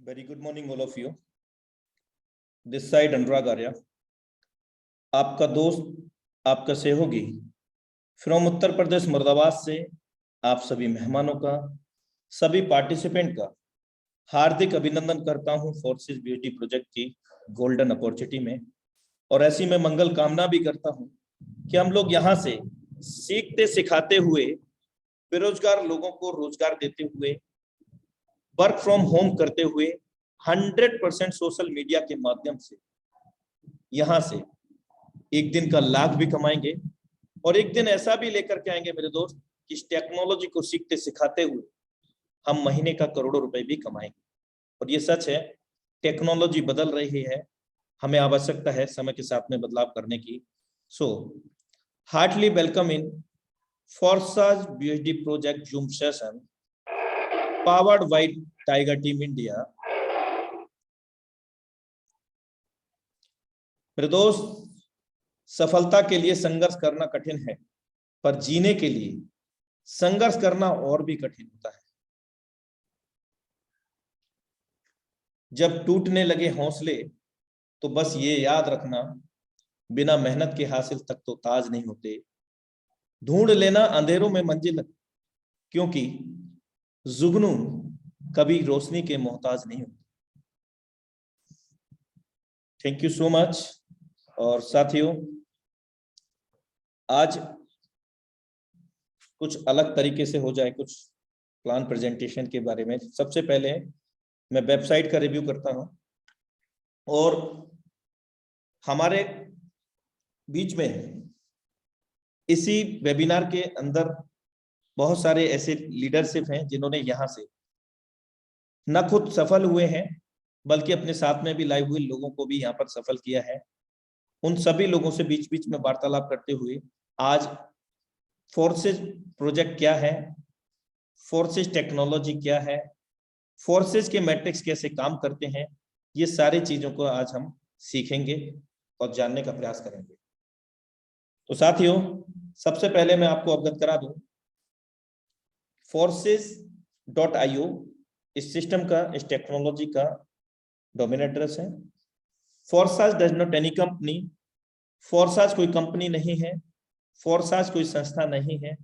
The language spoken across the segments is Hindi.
Very good morning, all of you. This side Anurag Arya, आपका दोस्त, आपका सहयोगी फ्रॉम उत्तर प्रदेश मुर्दाबाद से आप सभी मेहमानों का, सभी पार्टिसिपेंट का हार्दिक अभिनंदन करता हूं फोर्सेस बीएसडी प्रोजेक्ट की गोल्डन अपॉर्चुनिटी में। और ऐसी मैं मंगल कामना भी करता हूं कि हम लोग यहां से सीखते सिखाते हुए, बेरोजगार लोगों को रोजगार देते हुए, वर्क फ्रॉम होम करते हुए 100% सोशल मीडिया के माध्यम से यहां से एक दिन का लाख भी कमाएंगे और एक दिन ऐसा भी लेकर के आएंगे मेरे दोस्त कि इस टेक्नोलॉजी को सीखते सिखाते हुए हम महीने का करोड़ों रुपए भी कमाएंगे। और ये सच है, टेक्नोलॉजी बदल रही है, हमें आवश्यकता है समय के साथ में बदलाव करने की। So heartly welcome in Forsas BSD project Zoom session powered by Tiger team India. मेरे दोस्त, सफलता के लिए संघर्ष करना कठिन है, पर जीने के लिए संघर्ष करना और भी कठिन होता है। जब टूटने लगे हौसले तो बस ये याद रखना, बिना मेहनत के हासिल तक तो ताज नहीं होते। ढूंढ लेना अंधेरों में मंजिल, क्योंकि जुगनू कभी रोशनी के मोहताज नहीं होते। Thank you so much. और साथियों, आज कुछ अलग तरीके से हो जाए, कुछ प्लान प्रेजेंटेशन के बारे में। सबसे पहले मैं वेबसाइट का रिव्यू करता हूं और हमारे बीच में इसी वेबिनार के अंदर बहुत सारे ऐसे लीडरशिप हैं जिन्होंने यहां से न खुद सफल हुए हैं बल्कि अपने साथ में भी लाए हुए लोगों को भी यहाँ पर सफल किया है। उन सभी लोगों से बीच बीच में वार्तालाप करते हुए आज फोर्सेस प्रोजेक्ट क्या है, फोर्सेस टेक्नोलॉजी क्या है, फोर्सेस के मैट्रिक्स कैसे काम करते हैं, ये सारी चीजों को आज हम सीखेंगे और जानने का प्रयास करेंगे। तो साथियों, सबसे पहले मैं आपको अवगत करा दूं, forces.io इस सिस्टम का, इस टेक्नोलॉजी का डोमेन एड्रेस है। Forces does not any company, forces कोई कंपनी नहीं है, फोर्सेस कोई संस्था नहीं है।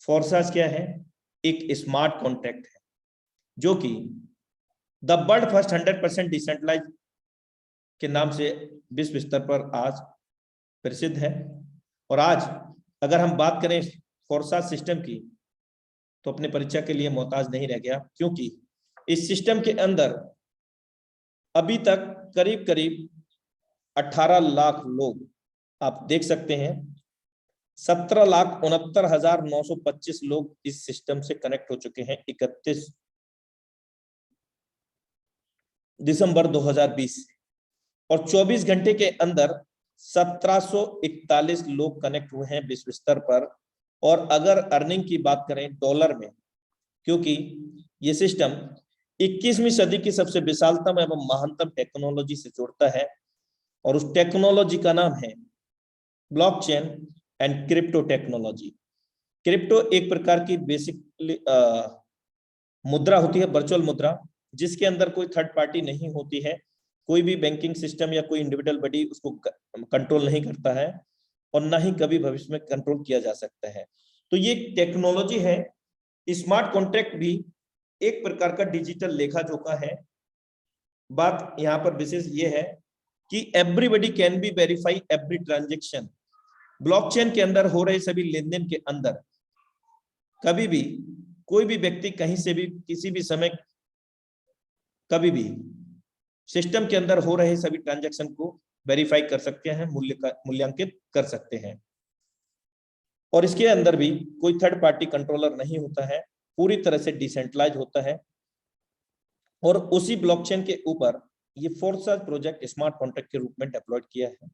फोर्सेस क्या है? एक स्मार्ट कॉन्ट्रैक्ट है जो कि द वर्ल्ड फर्स्ट 100% डिसेंट्रलाइज के नाम से विश्व स्तर पर आज प्रसिद्ध है। और आज अगर हम बात करें फोर्सेस सिस्टम की तो अपने परिचय के लिए मोहताज नहीं रह गया, क्योंकि इस सिस्टम के अंदर अभी तक करीब करीब 18 लाख लोग, आप देख सकते हैं 17,69,925 लोग इस सिस्टम से कनेक्ट हो चुके हैं 31 दिसंबर 2020 और 24 घंटे के अंदर 1741 लोग कनेक्ट हुए हैं विश्व स्तर पर। और अगर अर्निंग की बात करें डॉलर में, क्योंकि ये सिस्टम 21वीं सदी की सबसे विशालतम एवं महानतम टेक्नोलॉजी से जुड़ता है और उस टेक्नोलॉजी का नाम है blockchain and crypto technology. Crypto एक प्रकार की बेसिकली मुद्रा होती है, वर्चुअल मुद्रा, जिसके अंदर कोई थर्ड पार्टी नहीं होती है, कोई भी बैंकिंग सिस्टम या कोई इंडिविजुअल बॉडी उसको कंट्रोल नहीं करता है और ना ही कभी भविष्य में कंट्रोल किया जा सकता है। तो ये टेक्नोलॉजी है। स्मार्ट कॉन्ट्रैक्ट भी एक प्रकार का डिजिटल लेखा जोखा है। बात यहाँ पर विशेष ये है कि everybody can be verify every transaction. Blockchain के अंदर हो रहे सभी लेन देन के अंदर कभी भी कोई भी व्यक्ति कहीं से भी किसी भी समय कभी भी सिस्टम के अंदर हो रहे सभी ट्रांजैक्शन को वेरीफाई कर सकते हैं, मूल्यांकित कर सकते हैं। और इसके अंदर भी कोई थर्ड पार्टी कंट्रोलर नहीं होता है, पूरी तरह से डिसेंट्रलाइज होता है। और उसी ब्लॉकचेन के ऊपर ये फोर्सेस प्रोजेक्ट स्मार्ट कॉन्ट्रैक्ट के रूप में डेप्लॉयड किया है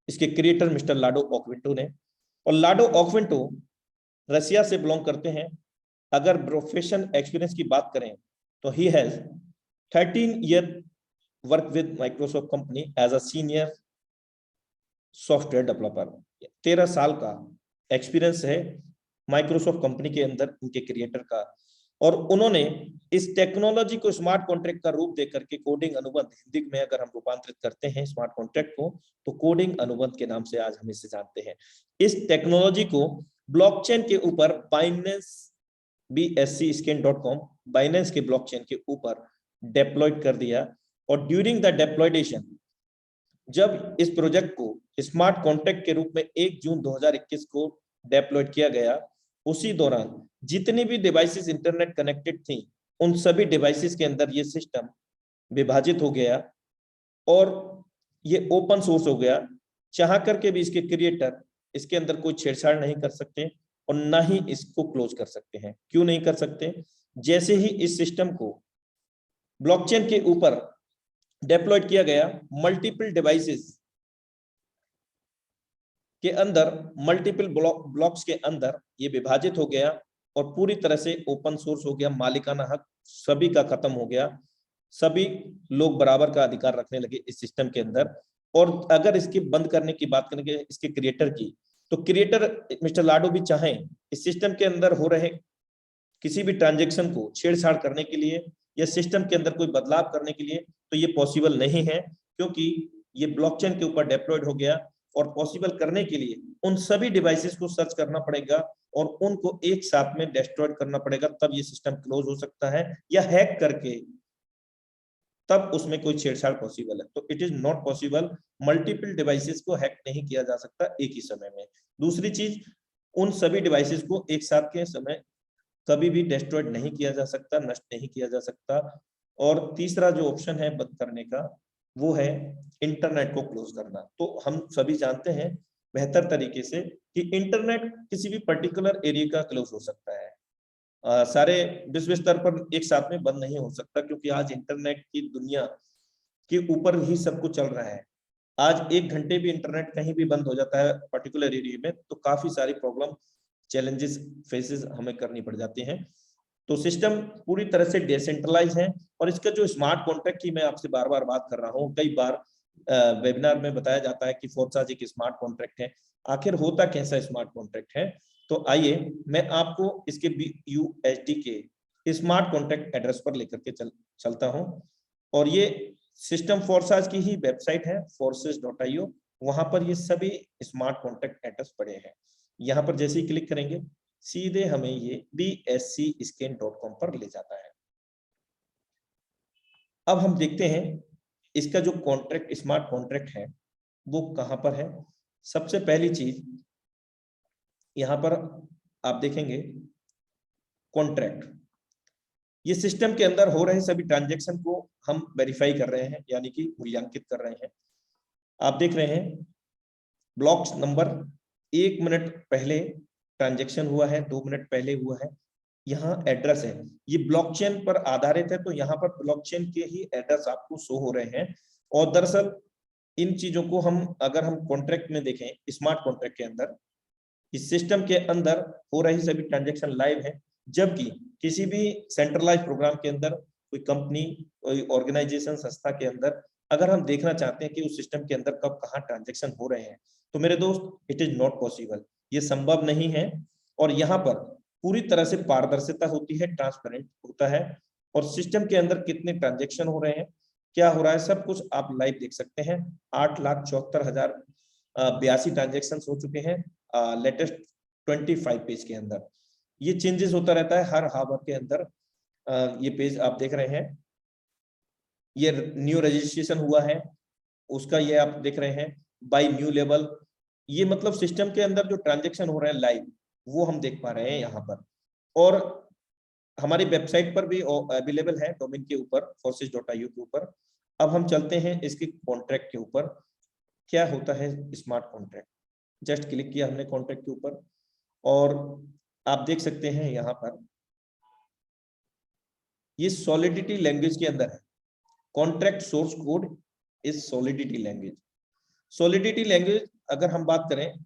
इसके क्रिएटर मिस्टर लाडो ऑक्विंटो ने। और लाडो ऑक्विंटो रशिया से बिलोंग करते हैं। अगर प्रोफेशन एक्सपीरियंस की बात करें तो he has 13 year work with Microsoft company as a senior software developer. 13 साल का एक्सपीरियंस है माइक्रोसॉफ्ट कंपनी के अंदर इनके क्रिएटर का। और उन्होंने इस टेक्नोलॉजी को स्मार्ट कॉन्ट्रैक्ट का रूप देकर के कोडिंग अनुबंध, हिंदी में अगर हम रूपांतरित करते हैं स्मार्ट कॉन्ट्रैक्ट को, तो कोडिंग अनुबंध के नाम से आज हम इसे जानते हैं। इस टेक्नोलॉजी को ब्लॉकचेन के ऊपर BSCScan.com बाइनेंस के ब्लॉकचेन के ऊपर डेप्लॉयड कर दिया। और ड्यूरिंग द डेप्लॉयडेशन, जब इस प्रोजेक्ट को स्मार्ट कॉन्ट्रैक्ट के रूप में 1 जून 2021 को डेप्लॉयड किया गया, उसी दौरान जितनी भी डिवाइसेस इंटरनेट कनेक्टेड थी, उन सभी डिवाइसेस के अंदर ये सिस्टम विभाजित हो गया और ये ओपन सोर्स हो गया। चाह करके भी इसके क्रिएटर इसके अंदर कोई छेड़छाड़ नहीं कर सकते और ना ही इसको क्लोज कर सकते हैं। क्यों नहीं कर सकते? जैसे ही इस सिस्टम को ब्लॉकचेन के ऊपर डेप्लॉयड किया गया, मल्टीपल डिवाइसेस के अंदर, मल्टीपल ब्लॉक्स के अंदर ये विभाजित हो गया और पूरी तरह से ओपन सोर्स हो गया। मालिकाना हक सभी का खत्म हो गया, सभी लोग बराबर का अधिकार रखने लगे इस सिस्टम के अंदर। और अगर इसके बंद करने की बात करेंगे इसके क्रिएटर की, तो क्रिएटर मिस्टर लाडो भी चाहें इस सिस्टम के अंदर हो रहे किसी भी ट्रांजैक्शन को छेड़छाड़ करने के लिए या सिस्टम के अंदर कोई बदलाव करने के लिए, तो ये पॉसिबल नहीं है, क्योंकि ये ब्लॉकचेन के ऊपर डिप्लॉयड हो गया। और पॉसिबल करने के लिए उन सभी डिवाइसेस को सर्च करना पड़ेगा और उनको एक साथ में डिस्ट्रॉय करना पड़ेगा, तब ये सिस्टम क्लोज हो सकता है, या हैक करके तब उसमें कोई छेड़छाड़ पॉसिबल है। तो it is not possible, multiple devices को हैक नहीं किया जा सकता एक ही समय में। दूसरी चीज, उन सभी डिवाइसेस को एक साथ के समय कभी भी डिस्ट्रॉयड नहीं किया जा सकता, नष्ट नहीं किया जा सकता। और तीसरा जो ऑप्शन है बंद करने का, वो है इंटरनेट को क्लोज करना। तो हम सभी जानते हैं बेहतर तरीके से कि इंटरनेट किसी भी पर्टिकुलर एरिया का क्लोज हो सकता है, सारे विश्व स्तर पर एक साथ में बंद नहीं हो सकता, क्योंकि आज इंटरनेट की दुनिया के ऊपर ही सब कुछ चल रहा है। आज 1 घंटे भी इंटरनेट कहीं भी बंद हो जाता है पर्टिकुलर एरिया में, तो काफी सारी प्रॉब्लम, चैलेंजेस फेसेस हमें करनी पड़ जाती हैं। तो सिस्टम पूरी तरह से डिसेंट्रलाइज है। और इसका जो स्मार्ट कॉन्ट्रैक्ट की मैं आपसे बार बार बात कर रहा हूँ, कई बार वेबिनार में बताया जाता है कि फोर्साज एक स्मार्ट कॉन्ट्रैक्ट है। आखिर होता कैसा स्मार्ट कॉन्ट्रैक्ट है? तो आइए मैं आपको इसके BUSD के स्मार्ट कॉन्ट्रैक्ट एड्रेस पर लेकर के चलता हूं। और ये सिस्टम फोर्साज की ही वेबसाइट है, forces.io। वहां पर ये सभी स्मार्ट कॉन्ट्रैक्ट एड्रेस पड़े हैं। यहाँ पर जैसे ही क्लिक करेंगे, सीधे हमें ये BSCScan.com पर ले जाता है। अब हम देखते हैं इसका जो कॉन्ट्रैक्ट, स्मार्ट कॉन्ट्रैक्ट है, वो कहां पर है। सबसे पहली चीज यहां पर आप देखेंगे कॉन्ट्रैक्ट। ये सिस्टम के अंदर हो रहे सभी ट्रांजैक्शन को हम वेरीफाई कर रहे हैं, यानी कि मूल्यांकित कर रहे हैं। आप देख रहे हैं ब्लॉक्स नंबर 1 मिनट पहले ट्रांजैक्शन हुआ है, 2 मिनट पहले हुआ है। यहाँ एड्रेस है, ये ब्लॉकचेन पर आधारित है, तो यहाँ पर ब्लॉकचेन के ही एड्रेस आपको शो हो रहे हैं। और दरअसल इन चीजों को हम अगर हम कॉन्ट्रैक्ट में देखें, स्मार्ट कॉन्ट्रैक्ट के अंदर, इस सिस्टम के अंदर हो रही सभी ट्रांजैक्शन लाइव है। जबकि किसी भी सेंट्रलाइज प्रोग्राम के अंदर, कोई कंपनी, कोई ऑर्गेनाइजेशन, संस्था के अंदर अगर हम देखना चाहते हैं कि उस सिस्टम के अंदर कब कहाँ ट्रांजैक्शन हो रहे हैं, तो मेरे दोस्त इट इज नॉट पॉसिबल, ये संभव नहीं है। और यहाँ पर पूरी तरह से पारदर्शिता होती है, ट्रांसपेरेंट होता है, और सिस्टम के अंदर कितने ट्रांजैक्शन हो रहे हैं, क्या हो रहा है, सब कुछ आप लाइव देख सकते हैं। 8,74,082 ट्रांजैक्शन हो चुके हैं लेटेस्ट 25 पेज के अंदर। ये चेंजेस होता रहता है हर हावर के अंदर। ये पेज आप देख रहे हैं, ये न्यू रजिस्ट्रेशन हुआ है उसका, ये आप देख रहे हैं बाय न्यू लेवल। ये मतलब सिस्टम के अंदर जो ट्रांजैक्शन हो रहे हैं लाइव, वो हम देख पा रहे हैं यहाँ पर। और हमारी वेबसाइट पर भी अवेलेबल है डोमेन के ऊपर, forces.io के ऊपर। अब हम चलते हैं इसके कॉन्ट्रैक्ट के ऊपर, क्या होता है स्मार्ट कॉन्ट्रैक्ट। जस्ट क्लिक किया हमने कॉन्ट्रैक्ट के ऊपर और आप देख सकते हैं यहाँ पर ये सॉलिडिटी लैंग्वेज के अंदर है। Contract source code is solidity language. Solidity language अगर हम बात करें,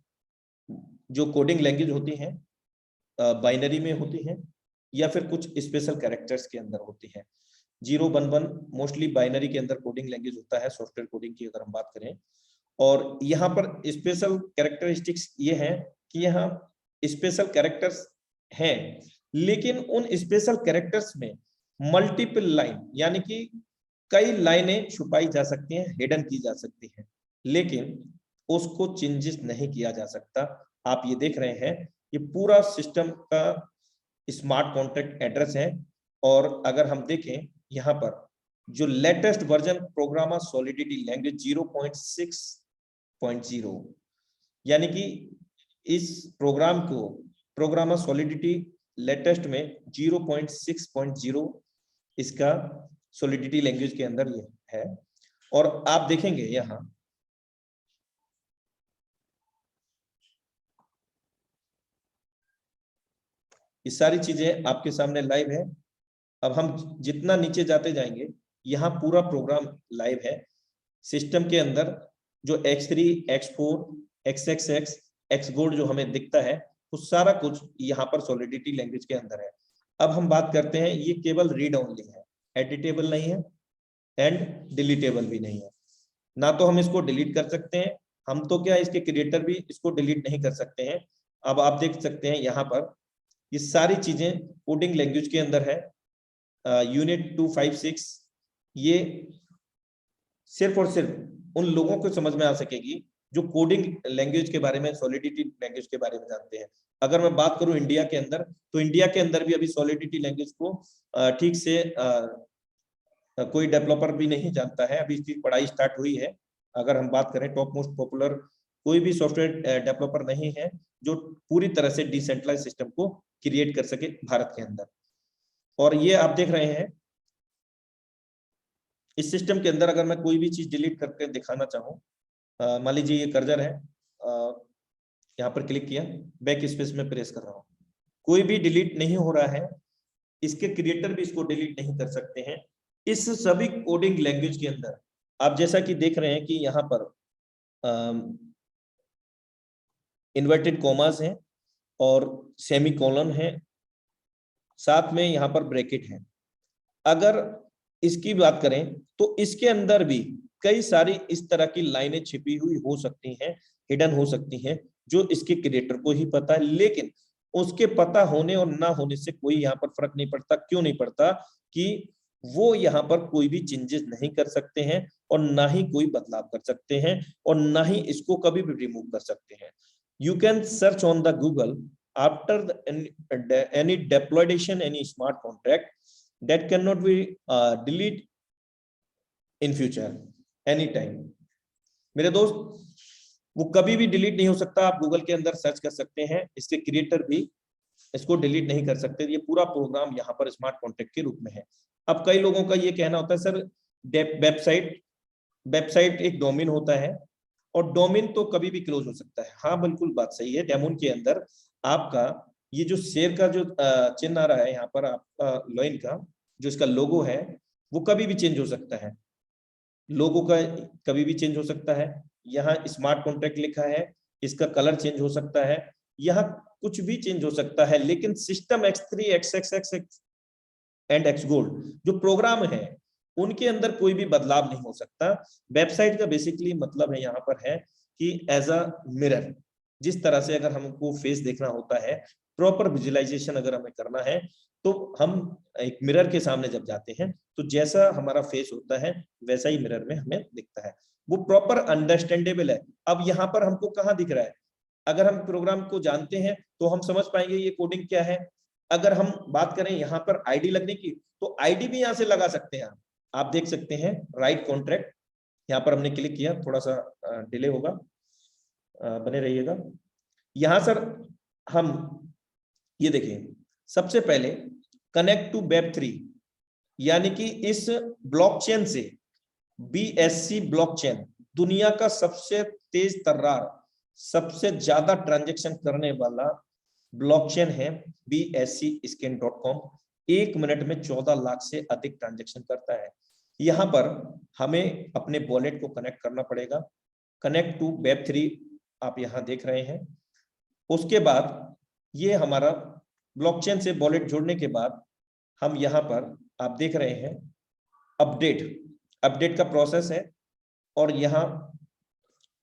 जो कोडिंग लैंग्वेज होती है बाइनरी में होती है या फिर कुछ स्पेशल कैरेक्टर्स के अंदर होती है। 011 मोस्टली बाइनरी के अंदर कोडिंग लैंग्वेज होता है, सॉफ्टवेयर कोडिंग की अगर हम बात करें। और यहाँ पर स्पेशल कैरेक्टरिस्टिक्स ये है कि यहाँ स्पेशल कैरेक्टर्स हैं लेकिन उन स्पेशल कैरेक्टर्स में मल्टीपल लाइन यानी कि कई लाइनें छुपाई जा सकती हैं, हिडन की जा सकती हैं, लेकिन उसको चेंजेस नहीं किया जा सकता। आप ये देख रहे हैं, ये पूरा सिस्टम का स्मार्ट कॉन्ट्रैक्ट एड्रेस है। और अगर हम देखें यहाँ पर जो लेटेस्ट वर्जन प्रोग्रामा सॉलिडिटी लैंग्वेज 0.6.0, यानी कि इस प्रोग्राम को प्रोग्रामा सॉलिडिटी लेटेस्ट में 0.6.0 इसका सॉलिडिटी लैंग्वेज के अंदर ये है। और आप देखेंगे यहाँ ये सारी चीजें आपके सामने लाइव है। अब हम जितना नीचे जाते जाएंगे, यहाँ पूरा प्रोग्राम लाइव है। सिस्टम के अंदर जो X3, X4, XXX, Xgold जो हमें दिखता है, वो सारा कुछ यहाँ पर सॉलिडिटी लैंग्वेज के अंदर है। अब हम बात करते हैं, ये केवल रीड ओनली है, एडिटेबल नहीं है एंड डिलीटेबल भी नहीं है। ना तो हम इसको डिलीट कर सकते हैं, हम तो क्या इसके क्रिएटर भी इसको डिलीट नहीं कर सकते हैं। अब आप देख सकते हैं यहाँ पर ये सारी चीजें कोडिंग लैंग्वेज के अंदर है। यूनिट 256 ये सिर्फ और सिर्फ उन लोगों को समझ में आ सकेगी जो कोडिंग लैंग्वेज के बारे में, सॉलिडिटी लैंग्वेज के बारे में जानते हैं। अगर मैं बात करूं इंडिया के अंदर, तो इंडिया के अंदर भी अभी सॉलिडिटी लैंग्वेज को ठीक से कोई डेवलपर भी नहीं जानता है, अभी इसकी पढ़ाई स्टार्ट हुई है। अगर हम बात करें टॉप मोस्ट पॉपुलर कोई भी सॉफ्टवेयर डेवलपर नहीं है जो पूरी तरह से डिसेंट्रलाइज सिस्टम को क्रिएट कर सके भारत के अंदर। और ये आप देख रहे हैं इस सिस्टम के अंदर, अगर मैं कोई भी चीज डिलीट करके दिखाना चाहूँ, मान लीजिए ये कर्सर है, यहाँ पर क्लिक किया, बैक स्पेस में प्रेस कर रहा हूँ, कोई भी डिलीट नहीं हो रहा है, इसके क्रिएटर भी इसको डिलीट नहीं कर सकते हैं। इस सभी कोडिंग लैंग्वेज के अंदर आप जैसा कि देख रहे हैं कि यहाँ पर इन्वर्टेड कॉमास हैं और सेमीकोलन है, साथ में यहाँ पर ब्रैकेट है। अगर इसकी बात करें तो इसके अंदर भी कई सारी इस तरह की लाइनें छिपी हुई हो सकती हैं, हिडन हो सकती हैं, जो इसके क्रिएटर को ही पता है। लेकिन उसके पता होने और ना होने से कोई यहाँ पर फर्क नहीं पड़ता। क्यों नहीं पड़ता? कि वो यहाँ पर कोई भी चेंजेस नहीं कर सकते हैं और ना ही कोई बदलाव कर सकते हैं और ना ही इसको कभी भी रिमूव कर सकते हैं। You can search on the Google after any deployation any smart contract that cannot be delete in future anytime। मेरे दोस्त, वो कभी भी डिलीट नहीं हो सकता। आप गूगल के अंदर सर्च कर सकते हैं, इसके क्रिएटर भी इसको डिलीट नहीं कर सकते। ये पूरा प्रोग्राम यहाँ पर स्मार्ट कॉन्ट्रैक्ट के रूप में है। अब कई लोगों का ये कहना होता है सर वेबसाइट एक डोमेन होता है और डोमेन तो कभी भी क्लोज हो सकता है। हाँ बिल्कुल बात सही है। डेमोन के अंदर आपका ये जो शेर का जो चिन्ह आ रहा है यहाँ पर, आपका लॉइन का जो इसका लोगो है, वो कभी भी चेंज हो सकता है। लोगो का कभी भी चेंज हो सकता है। यहाँ स्मार्ट कॉन्ट्रैक्ट लिखा है, इसका कलर चेंज हो सकता है, यहाँ कुछ भी चेंज हो सकता है। लेकिन system X3, XXX and Xgold जो प्रोग्राम है, उनके अंदर कोई भी बदलाव नहीं हो सकता। वेबसाइट का बेसिकली मतलब है यहाँ पर है कि एज अ मिरर, जिस तरह से अगर हमको फेस देखना होता है, प्रॉपर विजुअलाइजेशन अगर हमें करना है, तो हम एक मिरर के सामने जब जाते हैं तो जैसा हमारा फेस होता है वैसा ही मिरर में हमें दिखता है, वो प्रॉपर अंडरस्टैंडेबल है। अब यहाँ पर हमको कहाँ दिख रहा है? अगर हम प्रोग्राम को जानते हैं तो हम समझ पाएंगे ये कोडिंग क्या है। अगर हम बात करें यहाँ पर आईडी लगने की, तो आईडी भी यहाँ से लगा सकते हैं। आप देख सकते हैं राइट कॉन्ट्रैक्ट, यहाँ पर हमने क्लिक किया, थोड़ा सा डिले होगा, बने रहिएगा। यहाँ सर हम ये देखिए, सबसे पहले कनेक्ट टू Web3, यानी कि इस ब्लॉकचेन से, BSC ब्लॉकचेन दुनिया का सबसे तेज तर्रार, सबसे ज्यादा ट्रांजैक्शन करने वाला ब्लॉकचेन है BSCScan.com। 1 मिनट में 14 लाख से अधिक ट्रांजैक्शन करता है। यहाँ पर हमें अपने वॉलेट को कनेक्ट करना पड़ेगा। कनेक्ट टू Web3 आप यहाँ देख रहे हैं। उसके बाद ये हमारा ब्लॉकचेन से वॉलेट जोड़ने के बाद हम यहाँ पर आप देख रहे हैं अपडेट का प्रोसेस है, और यहाँ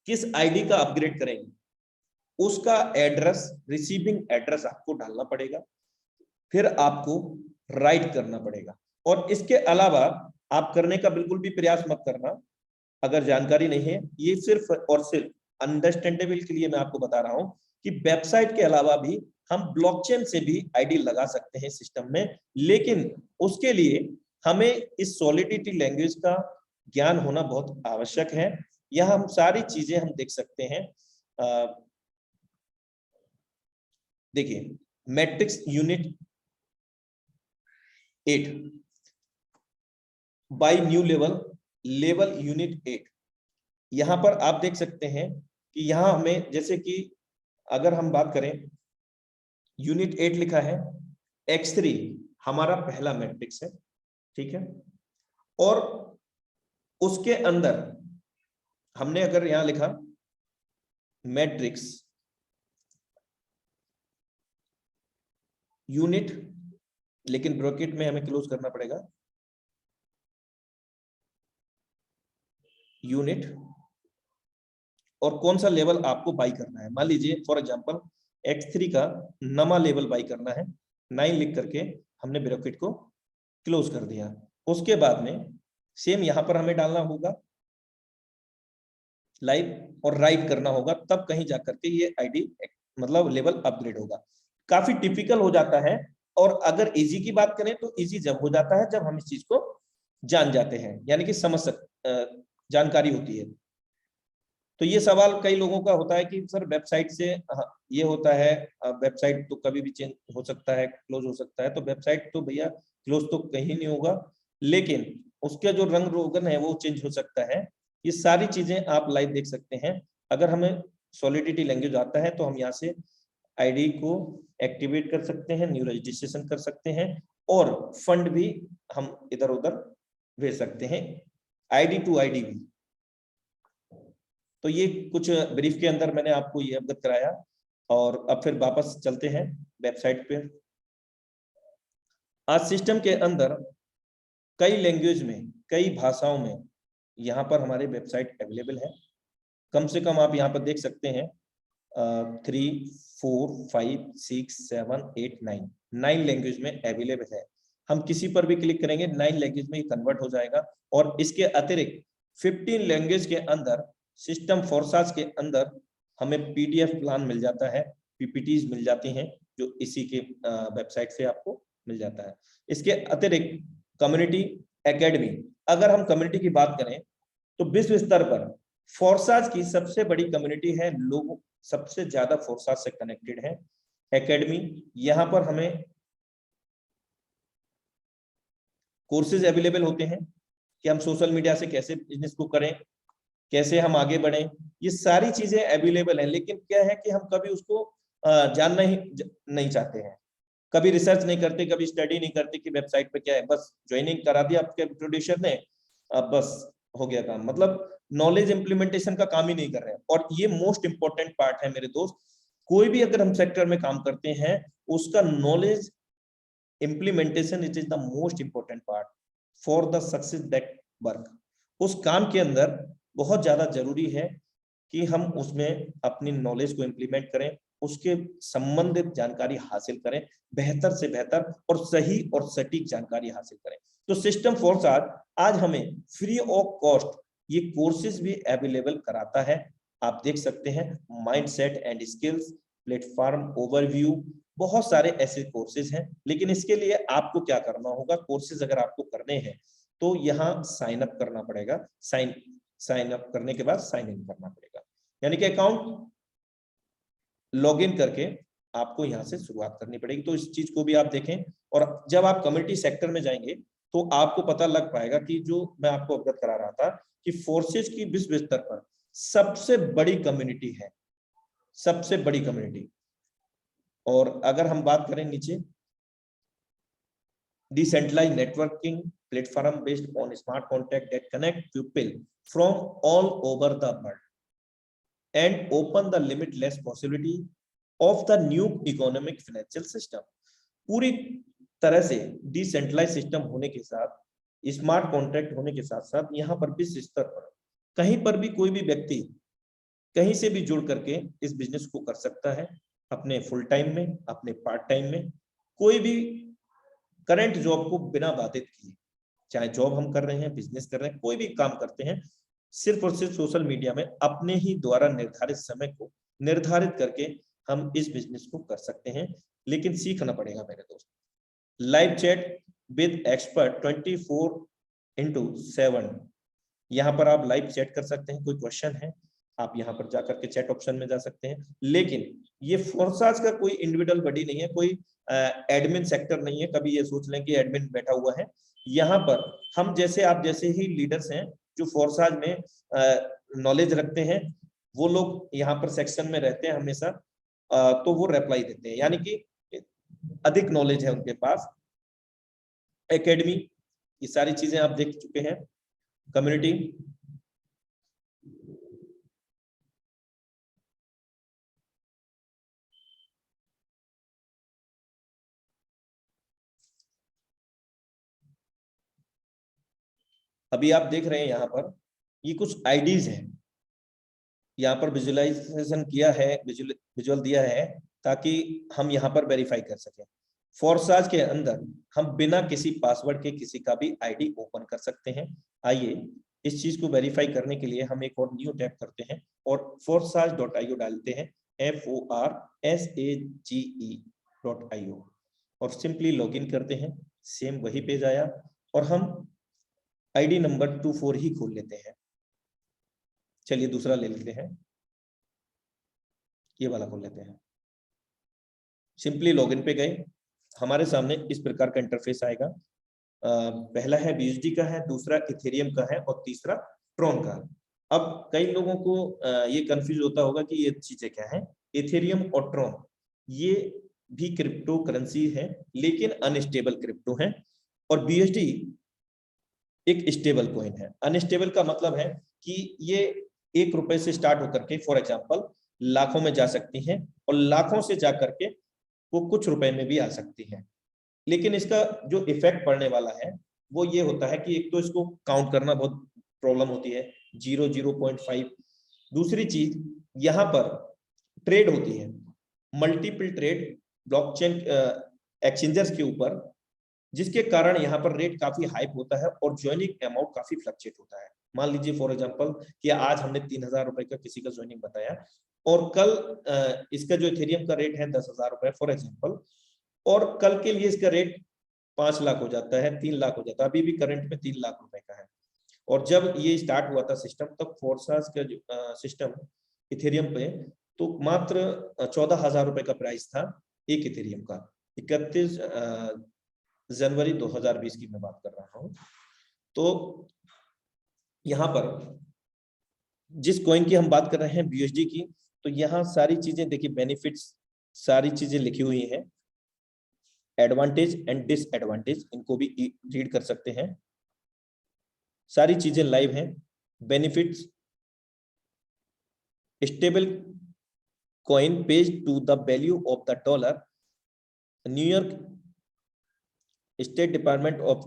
किस आईडी का अपग्रेड करेंगे उसका एड्रेस, रिसीविंग एड्रेस आपको डालना पड़ेगा। फिर आपको राइट करना पड़ेगा। और इसके अलावा आप करने का बिल्कुल भी प्रयास मत करना अगर जानकारी नहीं है। ये सिर्फ और सिर्फ अंडरस्टैंडेबल के लिए मैं आपको बता रहा हूं कि वेबसाइट के अलावा भी हम ब्लॉकचेन से भी आईडी लगा सकते हैं सिस्टम में, लेकिन उसके लिए हमें इस सॉलिडिटी लैंग्वेज का ज्ञान होना बहुत आवश्यक है। यह हम सारी चीजें हम देख सकते हैं। देखिए, matrix unit 8 by new level unit 8, यहां पर आप देख सकते हैं कि यहां हमें, जैसे कि अगर हम बात करें, यूनिट 8 लिखा है, X3 हमारा पहला मैट्रिक्स है, ठीक है। और उसके अंदर हमने अगर यहां लिखा मैट्रिक्स यूनिट, लेकिन ब्रैकेट में हमें क्लोज करना पड़ेगा, यूनिट, और कौन सा लेवल आपको बाई करना है। मान लीजिए फॉर एग्जांपल X3 का नमा लेवल बाई करना है, 9 लिख करके हमने ब्रैकेट को क्लोज कर दिया। उसके बाद में सेम यहां पर हमें डालना होगा लाइव और राइट करना होगा, तब कहीं जाकर के ये आईडी मतलब लेवल अपग्रेड होगा। काफी टिपिकल हो जाता है। और अगर इजी की बात करें तो इजी जब हो जाता है जब हम इस चीज को जान जाते हैं, यानी कि जानकारी होती है। तो ये सवाल कई लोगों का होता है कि सर वेबसाइट से ये होता है, वेबसाइट तो कभी भी चेंज हो सकता है, क्लोज हो सकता है। तो वेबसाइट तो भैया क्लोज तो कहीं नहीं होगा, लेकिन उसका जो रंग रोगन है वो चेंज हो सकता है। ये सारी चीजें आप लाइव देख सकते हैं। अगर हमें सॉलिडिटी लैंग्वेज आता है तो हम यहाँ से आईडी को एक्टिवेट कर सकते हैं, न्यू रजिस्ट्रेशन कर सकते हैं, और फंड भी हम इधर उधर भेज सकते हैं, आईडी टू आईडी भी। तो ये कुछ ब्रीफ के अंदर मैंने आपको ये अवगत कराया। और अब फिर वापस चलते हैं वेबसाइट पे। आज सिस्टम के अंदर कई लैंग्वेज में, कई भाषाओं में यहाँ पर हमारे वेबसाइट अवेलेबल है। कम से कम आप यहाँ पर देख सकते हैं 3, 4, 5, 6, 7, 8, 9 लैंग्वेज में अवेलेबल है। हम किसी पर भी क्लिक करेंगे 9 लैंग्वेज में कन्वर्ट हो जाएगा। और इसके अतिरिक्त 15 लैंग्वेज के अंदर सिस्टम फोरसाज के अंदर हमें पीडीएफ प्लान मिल जाता है, पीपीटीज मिल जाती हैं, जो इसी के वेबसाइट से आपको मिल जाता है। इसके अतिरिक्त कम्युनिटी एकेडमी, अगर हम कम्युनिटी की बात करें तो विश्व स्तर पर फोरसाज की सबसे बड़ी कम्युनिटी है, लोग सबसे ज्यादा फोरसाज से कनेक्टेड है। एकेडमी, यहाँ पर हमें कोर्सेज अवेलेबल होते हैं कि हम सोशल मीडिया से कैसे बिजनेस को करें, कैसे हम आगे बढ़े, ये सारी चीजें अवेलेबल है। लेकिन क्या है कि हम कभी उसको जानना ही नहीं चाहते हैं, कभी रिसर्च नहीं करते, कभी स्टडी नहीं करते कि वेबसाइट पे क्या है। बस ज्वाइनिंग करा दिया आपके प्रोड्यूसर ने, बस हो गया काम, मतलब नॉलेज इंप्लीमेंटेशन का काम ही नहीं कर रहे हैं। और ये मोस्ट इंपॉर्टेंट पार्ट है मेरे दोस्त। कोई भी अगर हम सेक्टर में काम करते हैं, उसका knowledge implementation it is the most important part for the success that work. उस काम के अंदर बहुत ज्यादा जरूरी है कि हम उसमें अपनी नॉलेज को इंप्लीमेंट करें, उसके संबंधित जानकारी हासिल करें, बेहतर से बेहतर और सही और सटीक जानकारी हासिल करें। तो सिस्टम फोरसाज आज हमें फ्री ऑफ कॉस्ट ये कोर्सेज भी अवेलेबल कराता है। आप देख सकते हैं mindset and skills, platform overview, बहुत सारे ऐसे कोर्सेज हैं। लेकिन इसके लिए आपको क्या करना होगा, कोर्सेज अगर आपको करने हैं तो यहाँ साइन अप करना पड़ेगा। साइन अप करने के बाद साइन इन करना पड़ेगा, यानी कि अकाउंट लॉगिन करके आपको यहाँ से शुरुआत करनी पड़ेगी। तो इस चीज को भी आप देखें। और जब आप कम्युनिटी सेक्टर में जाएंगे तो आपको पता लग पाएगा कि जो मैं आपको अवगत करा रहा था कि फोर्सेज की विश्व स्तर पर सबसे बड़ी कम्युनिटी है, सबसे बड़ी कम्युनिटी। और अगर हम बात करें नीचे, decentralized networking platform based on smart contact that connect people from all over the world and open the limitless possibility of the new economic financial system। पूरी तरह से डिसेंट्रलाइज सिस्टम होने के साथ, स्मार्ट कॉन्ट्रैक्ट होने के साथ साथ यहाँ पर विश्व स्तर पर कहीं पर भी कोई भी व्यक्ति कहीं से भी जुड़ करके इस बिजनेस को कर सकता है, अपने फुल टाइम में, अपने पार्ट टाइम में। कोई भी करंट जॉब को बिना बाधित किए, चाहे जॉब हम कर रहे हैं, बिजनेस कर रहे हैं, कोई भी काम करते हैं, सिर्फ और सिर्फ सोशल मीडिया में अपने ही द्वारा निर्धारित समय को निर्धारित करके हम इस बिजनेस को कर सकते हैं। लेकिन सीखना पड़ेगा मेरे दोस्त। लाइव चैट विद एक्सपर्ट 24/7, यहाँ पर आप लाइव चैट कर सकते हैं। कोई क्वेश्चन है, आप यहाँ पर जाकर के चैट ऑप्शन में जा सकते हैं। लेकिन ये फोर्साज का कोई इंडिविजुअल बॉडी नहीं है, कोई एडमिन सेक्टर नहीं है। कभी ये सोच लें कि एडमिन बैठा हुआ है। यहाँ पर हम जैसे आप जैसे ही लीडर्स हैं जो फोर्साज में नॉलेज रखते हैं, वो लोग यहाँ पर सेक्शन में रहते हैं हमेशा, तो वो रिप्लाई देते हैं, यानी कि अधिक नॉलेज है उनके पास। एकेडमी, ये सारी चीजें आप देख चुके हैं। कम्युनिटी, अभी आप देख रहे हैं यहाँ पर ये कुछ आईडीज हैं, यहाँ पर विजुअलाइजेशन किया है, विजुअल दिया है ताकि हम यहाँ पर वेरीफाई कर सकें। फोर्साज के अंदर हम बिना किसी पासवर्ड के किसी का भी आईडी ओपन कर सकते हैं। आइए इस चीज को वेरीफाई करने के लिए हम एक और न्यू टैब करते हैं और forsage.io डालते हैं, forsage.io, और सिंपली लॉगिन करते हैं। सेम वही पेज आया और हम आईडी नंबर 24 ही खोल लेते हैं। चलिए दूसरा ले लेते हैं, ये वाला खोल लेते हैं। सिंपली लॉगिन पे गए, हमारे सामने इस प्रकार का इंटरफेस आएगा। पहला है BSD का है, दूसरा इथेरियम का है और तीसरा ट्रॉन का। अब कई लोगों को ये कंफ्यूज होता होगा कि ये चीजें क्या है। इथेरियम और ट्रॉन ये भी क्रिप्टो करेंसी है, लेकिन अनस्टेबल क्रिप्टो है, और BSD एक स्टेबल कॉइन है। अनस्टेबल का मतलब है कि ये ₹1 से स्टार्ट होकर के फॉर एग्जांपल लाखों में जा सकती हैं और लाखों से जा करके वो कुछ रुपए में भी आ सकती हैं। लेकिन इसका जो इफेक्ट पड़ने वाला है वो ये होता है कि एक तो इसको काउंट करना बहुत प्रॉब्लम होती है, 0.5। दूसरी चीज, यहाँ पर ट्रेड होती है, मल्टीपल ट्रेड ब्लॉकचेन एक्सचेंजर्स के ऊपर, जिसके कारण यहाँ पर रेट काफी हाइप होता है और ज्वाइनिंग अमाउंट काफी फ्लक्चुएट होता है। मान लीजिए फॉर एग्जांपल कि आज हमने 3,000 रुपए का किसी का ज्वाइनिंग बताया और कल इसका जो इथेरियम का रेट है 10,000 रुपए फॉर एग्जांपल, और कल के लिए इसका रेट 5 लाख हो जाता है, 3 लाख हो जाता है। अभी भी करंट में 3 लाख रुपए का है। और जब ये स्टार्ट हुआ था सिस्टम, तब फोर्सास का जो सिस्टम इथेरियम पे तो मात्र 14,000 रुपए का प्राइस था एक इथेरियम का। 31 जनवरी 2020 की मैं बात कर रहा हूँ। तो यहाँ पर जिस कॉइन की हम बात कर रहे हैं BSD की, तो यहाँ सारी चीजें देखिए, बेनिफिट्स सारी चीजें लिखी हुई हैं। एडवांटेज एंड डिसएडवांटेज, इनको भी रीड कर सकते हैं। सारी चीजें लाइव हैं। Benefits, stable coin pegs to the value of the dollar, New York state department of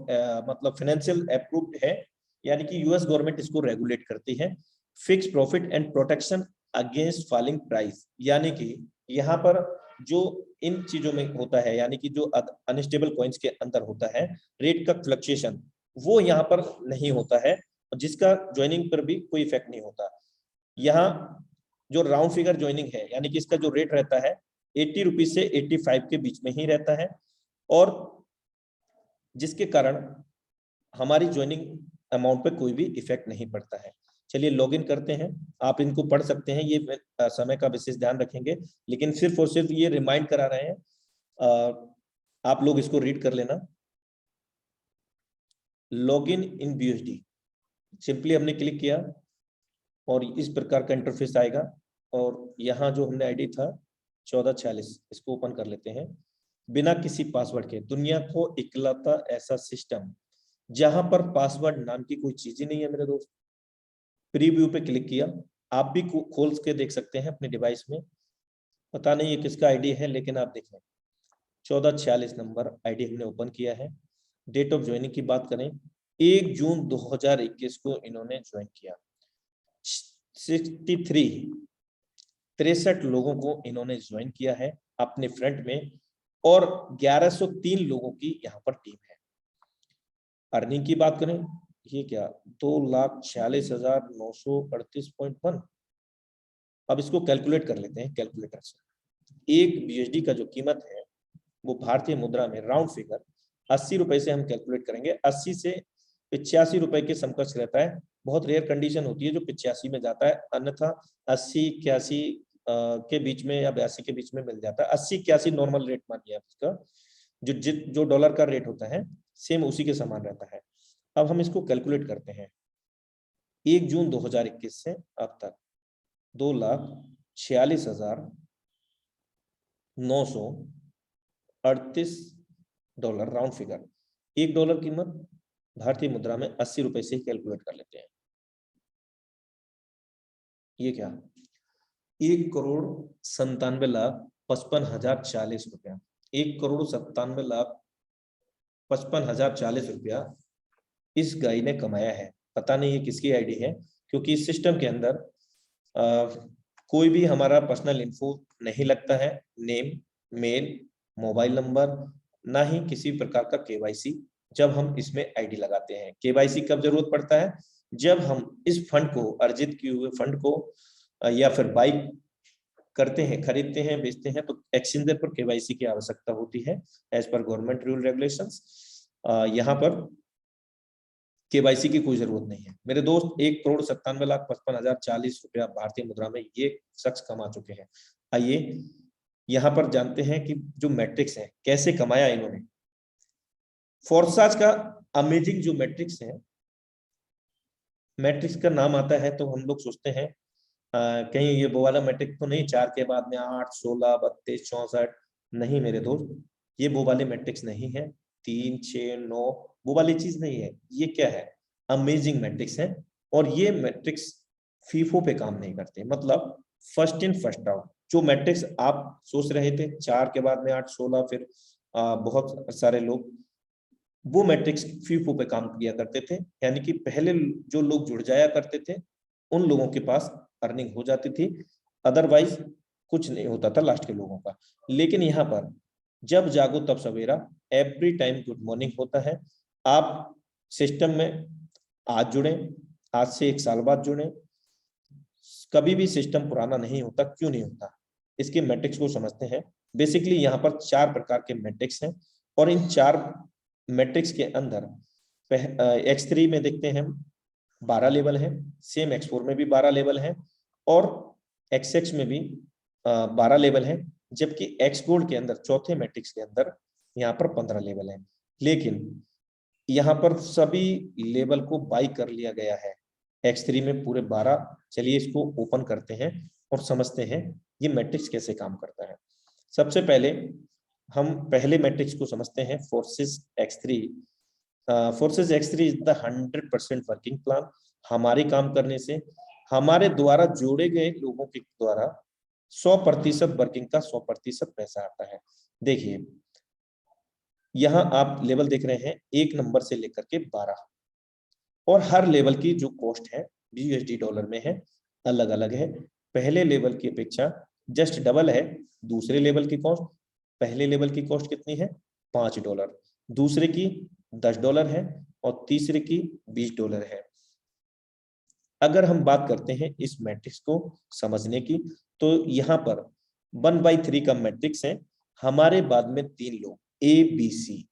मतलब फाइनेंशियल अप्रूव्ड है, यानी कि US गवर्नमेंट इसको रेगुलेट करती है। Fix profit and protection against falling price, यानी कि यहाँ पर जो इन चीजों में होता है, यानी कि जो अनस्टेबल कॉइन्स के अंदर होता है रेट का फ्लक्चुएशन, वो यहाँ पर नहीं होता है, जिसका ज्वाइनिंग पर भी कोई इफेक्ट नहीं होता। यहाँ जो राउंड फिगर ज्वाइनिंग है, यानी कि इसका जो रेट रहता है 80 रुपीज से 85 के बीच में ही रहता है, और जिसके कारण हमारी ज्वाइनिंग अमाउंट पे कोई भी इफेक्ट नहीं पड़ता है। चलिए लॉगिन करते हैं। आप इनको पढ़ सकते हैं, ये समय का विशेष ध्यान रखेंगे, लेकिन सिर्फ और सिर्फ ये रिमाइंड करा रहे हैं, आप लोग इसको रीड कर लेना। लॉगिन इन BSD, सिंपली हमने क्लिक किया और इस प्रकार का इंटरफेस आएगा, और यहाँ जो हमने आईडी था 1446, इसको ओपन कर लेते हैं। बिना किसी पासवर्ड के, दुनिया को इकलौता ऐसा सिस्टम जहां पर पासवर्ड नाम की कोई चीज ही नहीं है मेरे दोस्त। प्रीव्यू पे क्लिक किया, आप भी खोल के देख सकते हैं अपने डिवाइस में। पता नहीं ये किसका आईडी है, लेकिन आप देखें 1446 नंबर आईडी हमने ओपन किया है। डेट ऑफ ज्वाइनिंग की बात करें, 1 जून 2021 को इन्होंने ज्वाइन किया। 63 लोगों को इन्होंने ज्वाइन किया है अपने फ्रंट में, और 1103 लोगों की यहाँ पर टीम है। अर्निंग की बात करें, ये क्या 2,46,938.1। अब इसको कैलकुलेट कर लेते हैं कैलकुलेटर से। एक BUSD का जो कीमत है वो भारतीय मुद्रा में राउंड फिगर 80 रुपए से हम कैलकुलेट करेंगे। 80 से 85 रुपए के समकक्ष रहता है। बहुत रेयर कंडीशन होती है जो 85 में जाता है, अन्यथा 80 81 के बीच में या 82 के बीच में मिल जाता है। 80 81 नॉर्मल रेट मानिए आप इसका, जो डॉलर का रेट होता है सेम उसी के समान रहता है। अब हम इसको कैलकुलेट करते हैं। 1 जून 2021 से अब तक 2,46,938 राउंड फिगर। $1 कीमत भारतीय मुद्रा में 80 रुपए से ही कैलकुलेट कर लेते हैं। ये क्या 1,97,55,040 रुपया। 1,97,55,040 रुपया इस गाय ने कमाया है। पता नहीं ये किसकी आईडी है, क्योंकि इस सिस्टम के अंदर कोई भी हमारा पर्सनल इन्फो नहीं लगता है, नेम, मेल, मोबाइल नंबर, ना ही किसी प्रकार का KYC जब हम इसमें आईडी लगाते हैं। KYC कब जरूरत पड़ता है? जब हम इस फंड को, अर्जित किए हुए फंड को या फिर बाई करते हैं, खरीदते हैं, बेचते हैं, तो एक्सचेंजर पर KYC की आवश्यकता होती है as per government rule regulations. यहाँ पर KYC की कोई जरूरत नहीं है मेरे दोस्त। 1,97,55,040 रुपया भारतीय मुद्रा में ये शख्स कमा चुके हैं। आइए यहाँ पर जानते हैं कि जो मैट्रिक्स है कैसे कमाया इन्होंने। फोर्साज का अमेजिंग जो मैट्रिक्स है, मैट्रिक्स का नाम आता है तो हम लोग सोचते हैं कहीं ये वो वाला मैट्रिक्स तो नहीं 4 के बाद में 8, 16, 32, 64। नहीं मेरे दोस्त, ये वो वाले मैट्रिक्स नहीं है। 3, 6, 9 वो वाली चीज नहीं है। ये क्या है? अमेजिंग मैट्रिक्स है। और ये मैट्रिक्स फीफो पे काम नहीं करते, मतलब फर्स्ट इन फर्स्ट आउट। जो मैट्रिक्स आप सोच रहे थे 4 के बाद में 8, 16, फिर बहुत सारे लोग वो मैट्रिक्स फीफो पे काम किया करते थे, यानी कि पहले जो लोग जुड़ जाया करते थे उन लोगों के पास अर्निंग हो जाती थी, अदरवाइज कुछ नहीं होता था लास्ट के लोगों का। लेकिन यहाँ पर जब जागो तब सवेरा, एवरी टाइम गुड मॉर्निंग होता है। आप सिस्टम में आज जुड़े, आज से 1 साल बाद जुड़े, कभी भी सिस्टम पुराना नहीं होता। क्यों नहीं होता? इसके मैट्रिक्स को समझते हैं। बेसिकली यहाँ पर 4 प्रकार के मैट्रिक्स हैं और इन 4 मैट्रिक्स के अंदर X3 में देखते हैं 12 लेवल है, सेम X4 में भी 12 लेवल है और XX में भी 12 लेवल है, जबकि X गोल्ड के अंदर चौथे मैट्रिक्स के अंदर यहाँ पर 15 लेवल है। लेकिन यहाँ पर सभी लेवल को बाई कर लिया गया है। X3 में पूरे 12। चलिए इसको ओपन करते हैं और समझते हैं ये मैट्रिक्स कैसे काम करता है। सबसे पहले हम पहले मैट्रिक्स को समझते हैं, forces X3। Forces X3 is the 100% working plan. हमारे काम करने से, हमारे द्वारा जोड़े गए लोगों के द्वारा 100% वर्किंग का 100% पैसा आता है। देखिए यहाँ आप लेवल देख रहे हैं 1 नंबर से लेकर के 12, और हर लेवल की जो कॉस्ट है BUSD डॉलर में है, अलग अलग है। पहले लेवल की अपेक्षा जस्ट डबल है दूसरे लेवल की कॉस्ट। पहले लेवल की कॉस्ट कितनी है? $5, दूसरे की $10 है और तीसरे की $20 है। अगर हम बात करते हैं इस मैट्रिक्स को समझने की, तो यहाँ पर 1/3 का मैट्रिक्स है। हमारे बाद में 3 लोग ABC,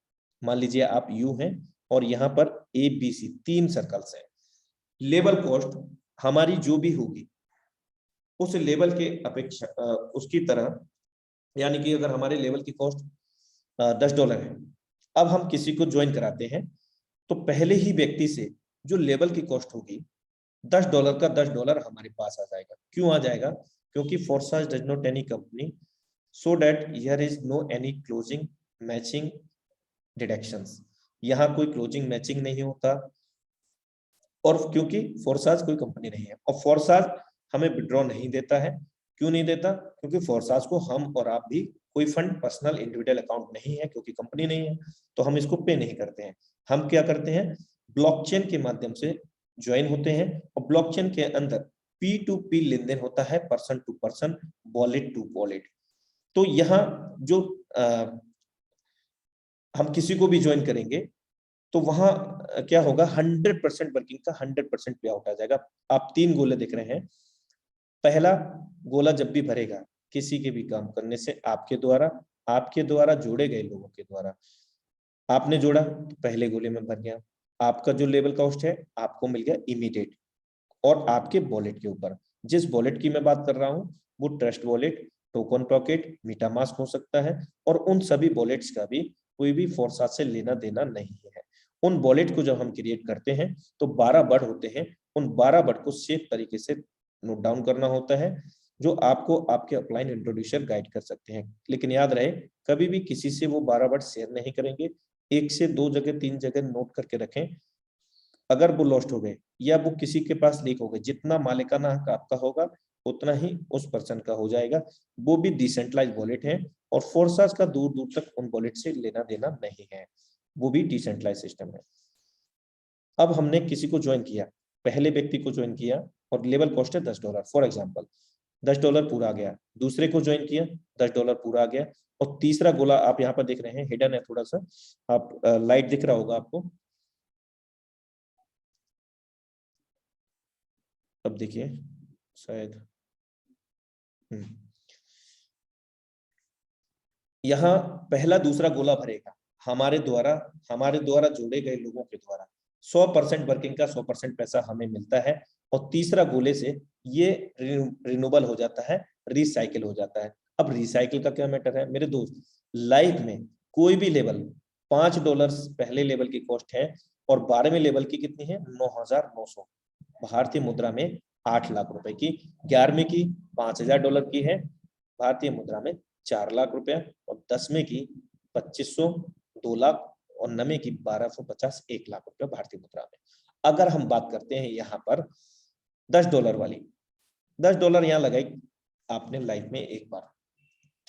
मान लीजिए आप U हैं और यहाँ पर ABC 3 सर्कल्स हैं। लेवल कॉस्ट हमारी जो भी होगी उस लेवल के अपेक्षा उसकी तरह, यानी कि अगर हमारे लेवल की कॉस्ट $10 है, अब हम किसी को ज्वाइन कराते हैं तो पहले ही व्यक्ति से जो लेवल की कॉस्ट होगी $10 का $10 हमारे पास आ जाएगा। क्यों आ जाएगा? क्योंकि Forsas does not any company so that here is no any closing matching deductions. यहाँ कोई क्लोजिंग मैचिंग नहीं होता, और क्योंकि फोर्साज कोई कंपनी नहीं है और फोर्साज हमें विड्रॉ नहीं देता है। क्यों नहीं देता? क्योंकि फोर्साज को हम और आप भी कोई फंड पर्सनल इंडिविजुअल अकाउंट नहीं है, क्योंकि कंपनी नहीं है, तो हम इसको पे नहीं करते हैं। हम क्या करते हैं? ब्लॉकचेन के माध्यम से ज्वाइन होते हैं और ब्लॉकचेन के अंदर P2P लेन-देन होता है, person to person, wallet to wallet. तो यहाँ जो हम किसी को भी ज्वाइन करेंगे तो वहां क्या होगा, 100% वर्किंग का 100% पे आउट आ जाएगा। आप 3 गोले देख रहे हैं। पहला गोला जब भी भरेगा किसी के भी काम करने से, आपके द्वारा जोड़े गए लोगों के द्वारा, आपने जोड़ा तो पहले गोले में भर गया, आपका जो लेवल कॉस्ट है आपको मिल गया इमीडिएट। और आपके वॉलेट के ऊपर, जिस वॉलेट की मैं बात कर रहा हूं वो ट्रस्ट वॉलेट, टोकन पॉकेट, मीटामास्क हो सकता है, और उन सभी वॉलेट्स का भी कोई भी फोर्सा से लेना देना नहीं है। उन वॉलेट को जब हम क्रिएट करते हैं तो 12 वर्ड होते हैं, उन 12 वर्ड को सेफ तरीके से नोट डाउन करना होता है, जो आपको आपके अपलाइन इंट्रोड्यूसर गाइड कर सकते हैं। लेकिन याद रहे, कभी भी किसी से वो 12 वर्ड शेयर नहीं करेंगे, 1 से 2 जगह 3 जगह नोट करके रखें। अगर वो लॉस्ट हो गए या वो किसी के पास लीक हो गए, जितना मालिकाना हक आपका होगा उतना ही उस पर्सन का हो जाएगा। वो भी डिसेंट्रलाइज वॉलेट है और फोर्सास का दूर दूर तक उन वॉलेट से लेना देना नहीं है, वो भी डिसेंट्रलाइज सिस्टम है। अब हमने किसी को ज्वाइन किया, पहले व्यक्ति को ज्वाइन किया और लेवल कॉस्ट है $10 फॉर एग्जाम्पल, $10 पूरा आ गया। दूसरे को ज्वाइन किया, $10 पूरा आ गया। और तीसरा गोला आप यहाँ पर देख रहे हैं, हिडन है थोड़ा सा, आप लाइट दिख रहा होगा आपको, अब देखिए शायद, यहाँ पहला दूसरा गोला भरेगा हमारे द्वारा जोड़े गए लोगों के द्वारा, 100% वर्किंग का 100% पैसा हमें मिलता है। और तीसरा गोले से ये रिन्यूएबल हो जाता है, रिसाइकिल हो जाता है। अब रिसाइकिल का क्या मैटर है मेरे दोस्त, लाइफ में कोई भी लेवल, $5 पहले लेवल की कॉस्ट है और 12वें लेवल की कितनी है, 9,900 भारतीय मुद्रा में, 8 लाख रुपए की। 11वें की $5,000 की है भारतीय मुद्रा में, 4 लाख रुपया। और 10वें की 2500, 2 लाख। और 9वें की 1250, 1 लाख रुपया भारतीय मुद्रा में। अगर हम बात करते हैं यहाँ पर $10 वाली, $10 यहाँ लगाई आपने लाइफ में एक बार,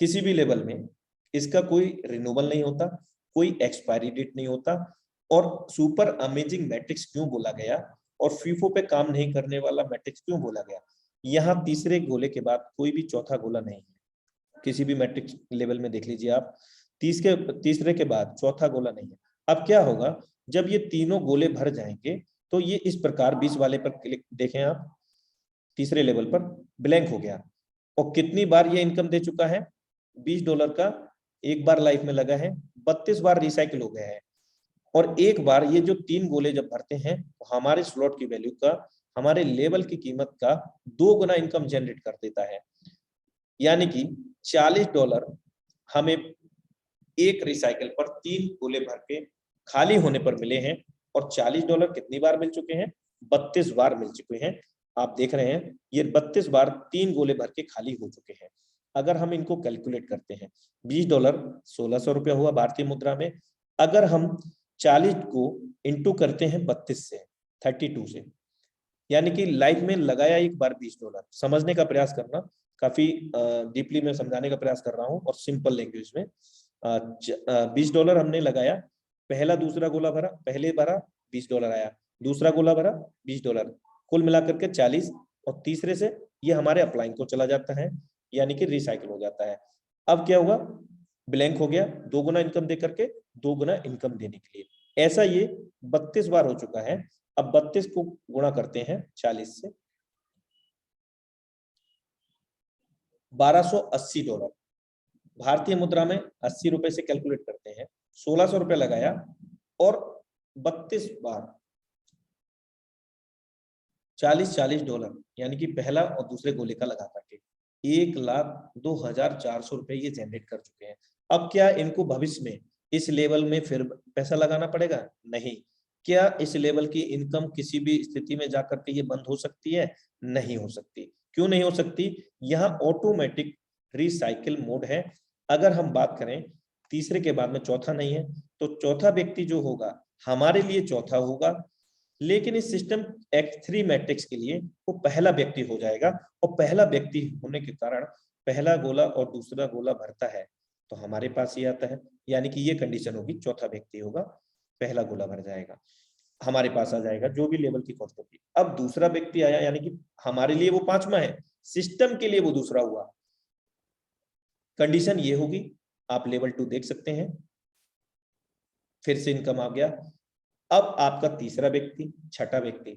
किसी भी लेवल में इसका कोई रिन्यूअल नहीं होता, कोई एक्सपायरी डेट नहीं होता। और सुपर अमेजिंग मैट्रिक्स क्यों बोला गया और फीफो पे काम नहीं करने वाला मैट्रिक्स क्यों बोला गया, यहाँ तीसरे गोले के बाद कोई भी चौथा गोला नहीं है। किसी भी मैट्रिक्स लेवल में देख लीजिए आप, तीसरे के बाद चौथा गोला नहीं है। अब क्या होगा, जब ये तीनों गोले भर जाएंगे तो ये इस प्रकार 20 वाले पर क्लिक देखें आप, तीसरे लेवल पर ब्लैंक हो गया। और कितनी बार ये इनकम दे चुका है, $20 का एक बार लाइफ में लगा है, 32 बार रिसाइकिल हो गया है। और एक बार ये जो 3 गोले जब भरते हैं तो हमारे स्लॉट की वैल्यू का, हमारे लेवल की कीमत का 2 गुना इनकम जनरेट कर देता है। यानी कि $40 हमें एक रिसाइकिल पर 3 गोले भर के खाली होने पर मिले हैं। और $40 कितनी बार मिल चुके हैं, 32 बार मिल चुके हैं। आप देख रहे हैं ये 32 बार 3 गोले भर के खाली हो चुके हैं। अगर हम इनको कैलकुलेट करते हैं, $20 ₹1,600 हुआ भारतीय मुद्रा में। अगर हम 40 को इंटू करते हैं 32 से, 32 से, यानी कि लाइफ में लगाया एक बार $20। समझने का प्रयास करना, काफी डीपली में समझाने का प्रयास कर रहा हूँ और सिंपल लैंग्वेज में। $20 हमने लगाया, पहला दूसरा गोला भरा, पहले भरा $20 आया, दूसरा गोला भरा $20, कुल मिलाकर के 40। और तीसरे से ये हमारे अपलाइन को चला जाता है, यानी कि रिसाइकिल हो जाता है। अब क्या हुआ, ब्लैंक हो गया, 2 गुना इनकम दे करके 2 गुना इनकम देने के लिए। ऐसा ये 32 बार हो चुका है। अब 32 को गुणा करते हैं 40 से, $1,280 भारतीय मुद्रा में, 80 रुपए से कैलकुलेट करते हैं, $1,600 लगाया और 32 बार $40 यानी कि पहला और दूसरे गोले का लगा करके 1,02,400 ये जनरेट कर चुके हैं। अब क्या इनको भविष्य में इस लेवल में फिर पैसा लगाना पड़ेगा, नहीं। क्या इस लेवल की इनकम किसी भी स्थिति में जाकर के ये बंद हो सकती है, नहीं हो सकती। क्यों नहीं हो सकती, यहाँ ऑटोमेटिक रिसाइकिल मोड है। अगर हम बात करें तीसरे के बाद में चौथा नहीं है, तो चौथा व्यक्ति जो होगा हमारे लिए चौथा होगा, लेकिन इस सिस्टम X3 मैट्रिक्स के लिए वो पहला व्यक्ति हो जाएगा। और पहला व्यक्ति होने के कारण पहला गोला और दूसरा गोला भरता है तो हमारे पास ही आता है, यानी कि ये कंडीशन होगी, चौथा व्यक्ति होगा, पहला गोला भर जाएगा, हमारे पास आ जाएगा जो भी लेवल की कॉस्ट होगी। अब दूसरा व्यक्ति आया, यानी कि हमारे लिए वो 5वां है, सिस्टम के लिए वो दूसरा हुआ। कंडीशन ये होगी, आप लेवल 2 देख सकते हैं, फिर से इनकम आ गया। अब आपका तीसरा व्यक्ति, छठा व्यक्ति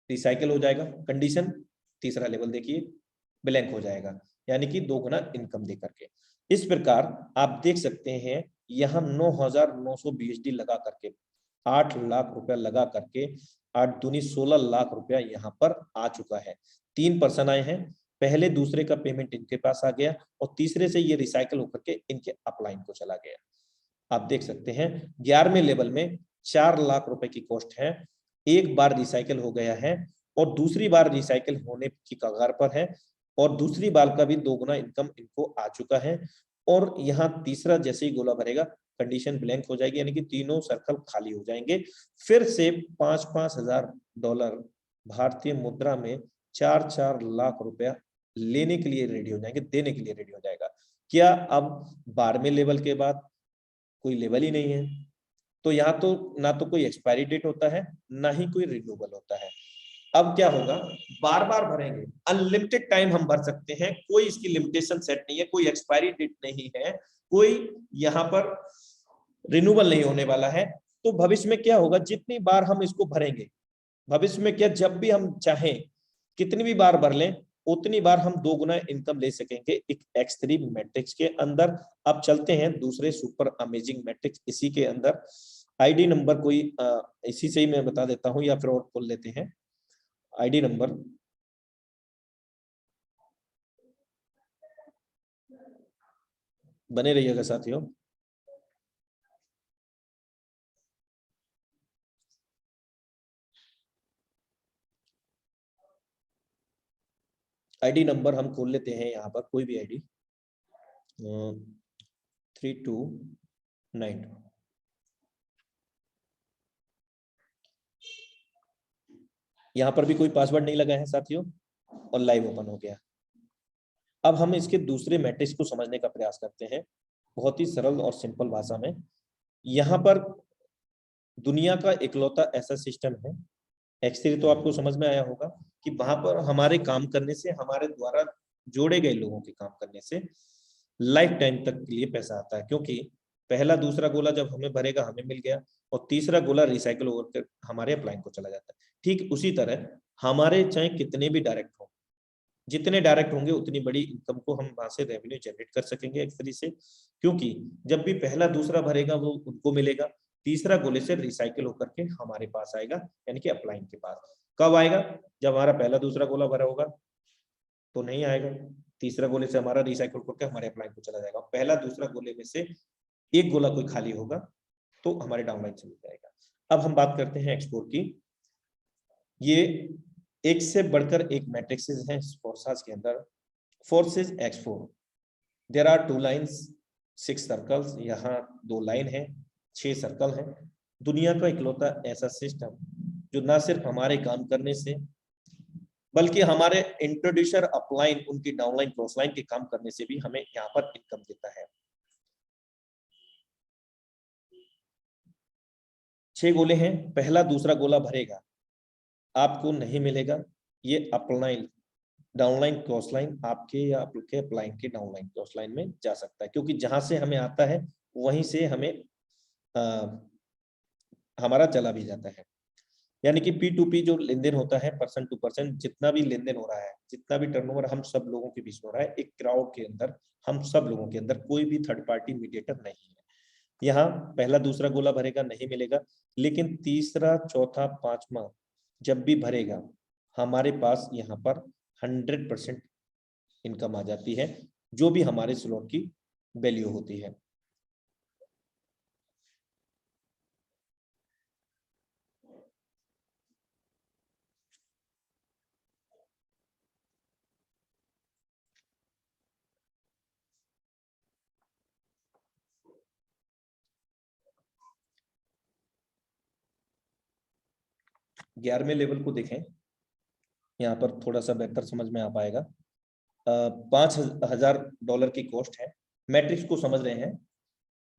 रिसाइकल हो जाएगा, कंडीशन तीसरा लेवल देखिए ब्लैंक हो जाएगा, यानी कि 2 गुना इनकम दे करके। इस प्रकार आप देख सकते हैं यहाँ 9,900 BSD लगा करके 8 लाख रुपया लगा करके 8 दूनी 16 लाख रुपया यहाँ पर आ चुका है। 3 पर्सन आए हैं, पहले दूसरे का पेमेंट इनके पास आ गया और तीसरे से ये रिसाइकल होकर के इनके अपलाइन को चला गया। आप देख सकते हैं 11वें लेवल में 4 लाख रुपए की कॉस्ट है, एक बार रिसाइकल हो गया है और दूसरी बार रिसाइकल होने की कगार पर है और दूसरी बार का भी 2 गुना इनकम इनको आ चुका है। और यहाँ तीसरा जैसे ही गोला भरेगा कंडीशन ब्लैंक हो जाएगी, यानी कि तीनों सर्कल खाली हो जाएंगे। फिर से $5,000 भारतीय मुद्रा में 4-4 लाख रुपया लेने के लिए रेडी हो जाएंगे, देने के लिए रेडी हो जाएगा। क्या अब 12वें लेवल के बाद कोई लेवल ही नहीं है? तो यहाँ तो ना तो कोई एक्सपायरी डेट होता है, ना ही कोई रिन्यूअल होता है। अब क्या होगा, बार बार भरेंगे, अनलिमिटेड टाइम हम भर सकते हैं, कोई इसकी लिमिटेशन सेट नहीं है, कोई एक्सपायरी डेट नहीं है, कोई यहाँ पर रिन्यूअल नहीं होने वाला है। तो भविष्य में क्या होगा, जितनी बार हम इसको भरेंगे, भविष्य में क्या जब भी हम चाहें कितनी भी बार भर लें उतनी बार हम 2 गुना इनकम ले सकेंगे एक X3 मैट्रिक्स के अंदर। अब चलते हैं दूसरे सुपर अमेजिंग मैट्रिक्स, इसी के अंदर आईडी नंबर कोई इसी से ही मैं बता देता हूं या फिर और खोल लेते हैं आईडी नंबर। बने रहिएगा साथियों। आईडी नंबर हम खोल लेते हैं यहाँ पर, कोई भी आईडी 3292। यहाँ पर भी कोई पासवर्ड नहीं लगा है साथियों और लाइव ओपन हो गया। अब हम इसके दूसरे मैट्रिक्स को समझने का प्रयास करते हैं बहुत ही सरल और सिंपल भाषा में। यहाँ पर दुनिया का इकलौता ऐसा सिस्टम है, X3 तो आपको समझ में आया होगा कि वहां पर हमारे काम करने से, हमारे द्वारा जोड़े गए लोगों के काम करने से लाइफ टाइम तक के लिए पैसा आता है, क्योंकि पहला दूसरा गोला जब हमें भरेगा हमें मिल गया और तीसरा गोला रिसाइकल होकर हमारे अपलाइन को चला जाता है। ठीक उसी तरह हमारे चाहे कितने भी डायरेक्ट हो, जितने डायरेक्ट होंगे उतनी बड़ी इनकम को हम वहां से रेवेन्यू जनरेट कर सकेंगे X3 से, क्योंकि जब भी पहला दूसरा भरेगा वो उनको मिलेगा, तीसरा गोले से रिसाइकिल होकर के हमारे पास आएगा, यानी कि अपलाइन के पास। कब आएगा, जब हमारा पहला दूसरा गोला भरा होगा तो नहीं आएगा, तीसरा गोले से हमारा रिसाइकिल करके हमारे अपलाइन को चला जाएगा, पहला दूसरा गोले में से एक गोला कोई खाली होगा तो हमारे डाउनलाइन से मिल जाएगा। अब हम बात करते हैं एक्सपोर्ट की। ये एक से बढ़कर एक मैट्रिक्सेस हैं फोर्सास के अंदर। Forces X4, there are 2 lines 6 circles, यहाँ 2 लाइन है 6 सर्कल है। दुनिया का इकलौता ऐसा सिस्टम जो ना सिर्फ हमारे काम करने से बल्कि हमारे इंट्रोड्यूसर अपलाइन, उनकी डाउनलाइन क्रॉसलाइन के काम करने से भी हमें यहाँ पर इनकम देता है। 6 गोले हैं, पहला दूसरा गोला भरेगा आपको नहीं मिलेगा, ये अपलाइन डाउनलाइन क्रॉसलाइन आपके या आपके अपलाइन के डाउनलाइन क्रॉसलाइन में जा सकता है, क्योंकि जहां से हमें आता है वहीं से हमें हमारा चला भी जाता है। यानी कि P2P जो लेन देन होता है, पर्सन टू पर्सन, जितना भी लेन देन हो रहा है, जितना भी टर्नओवर हम सब लोगों के बीच में हो रहा है, एक क्राउड के अंदर, हम सब लोगों के अंदर कोई भी थर्ड पार्टी मीडिएटर नहीं है। यहाँ पहला दूसरा गोला भरेगा नहीं मिलेगा, लेकिन तीसरा चौथा पांचवा जब भी भरेगा हमारे पास यहाँ पर 100% इनकम आ जाती है, जो भी हमारे स्लॉट की वैल्यू होती है। ग्यारहवें लेवल को देखें, यहाँ पर थोड़ा सा बेहतर समझ में आ पाएगा। $5,000 की कॉस्ट है, मैट्रिक्स को समझ रहे हैं।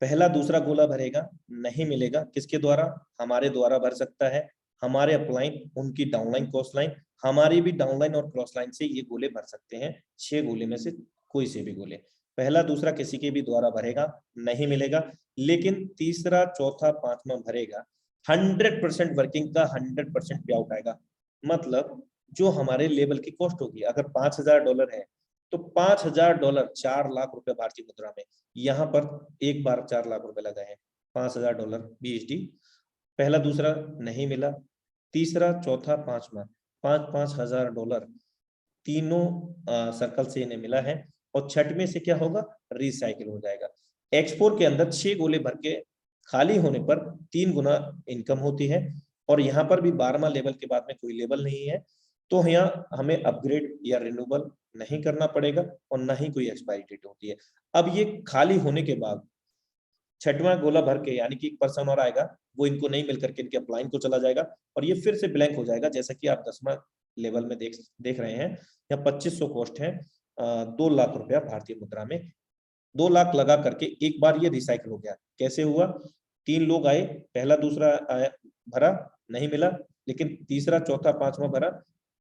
पहला दूसरा गोला भरेगा नहीं मिलेगा, किसके द्वारा, हमारे द्वारा भर सकता है, हमारे अपलाइन, उनकी डाउनलाइन क्रॉस लाइन, हमारी भी डाउनलाइन और क्रॉस लाइन से ये गोले भर सकते हैं। 6 गोले में से कोई से भी गोले। पहला दूसरा किसी के भी द्वारा भरेगा, नहीं मिलेगा, लेकिन तीसरा चौथा पांचवा भरेगा, 100% वर्किंग का 100% पे आउट आएगा। मतलब जो हमारे लेवल की कॉस्ट होगी, अगर $5000 है तो $5000 4 लाख रुपए भारतीय मुद्रा में, यहाँ पर एक बार 4 लाख रुपए लगाए हैं, $5000 BSD। पहला दूसरा नहीं मिला, तीसरा चौथा पांचवा, $5,000 तीनों सर्कल से इन्हें मिला है। और छठवें से क्या होगा, रिसाइकिल हो जाएगा। X4 के अंदर 6 गोले भर के खाली होने पर 3 गुना इनकम होती है। और यहाँ पर भी 12वां लेवल के बाद में कोई लेवल नहीं है, तो यहाँ हमें अपग्रेड या रिन्यूअल नहीं करना पड़ेगा और ना ही कोई एक्सपायरी डेट होती है। अब ये खाली होने के बाद छठवां गोला भर के, यानी कि एक पर्सन और आएगा, वो इनको नहीं मिलकर के इनके अपलाइन को चला जाएगा और ये फिर से ब्लैंक हो जाएगा। जैसा कि आप 10वां लेवल में देख रहे हैं, यहाँ 2500 कॉस्ट है, 2 लाख रुपया भारतीय मुद्रा में। 2 लाख लगा करके एक बार ये रिसाइकिल हो गया। कैसे हुआ, 3 लोग आए, पहला दूसरा आया, भरा, नहीं मिला, लेकिन तीसरा चौथा पांचवा भरा,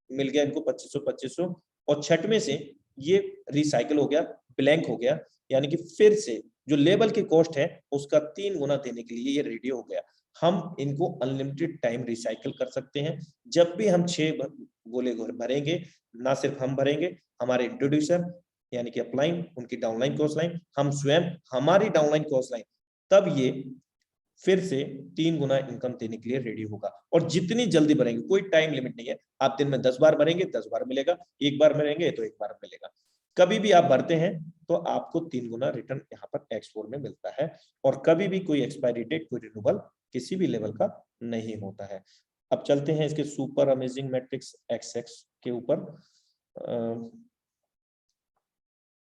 मिल गया इनको 2500। और छठवें से ये रिसाइकिल हो गया, ब्लैंक हो गया, यानी कि फिर से जो लेवल की कॉस्ट है उसका 3 गुना देने के लिए ये रेडी हो गया। हम इनको अनलिमिटेड टाइम रिसाइकिल कर सकते हैं। जब भी हम 6 गोले भरेंगे, ना सिर्फ हम भरेंगे, हमारे इंट्रोड्यूसर यानी कि अपलाइन, उनकी डाउनलाइन क्रॉस लाइन, हम स्वयं हमारी डाउनलाइन क्रॉस लाइन, तब ये फिर से 3 गुना इनकम देने के लिए रेडी होगा। और जितनी जल्दी भरेंगे, कोई टाइम लिमिट नहीं है, आप दिन में 10 बार भरेंगे 10 बार मिलेगा, एक बार भरेंगे तो एक बार मिलेगा। कभी भी आप भरते हैं तो आपको 3 गुना रिटर्न यहाँ पर X4 में मिलता है। और कभी भी कोई एक्सपायरी डेट, कोई रिन्यूअल किसी भी लेवल का नहीं होता है। अब चलते हैं इसके सुपर अमेजिंग मैट्रिक्स XX के ऊपर।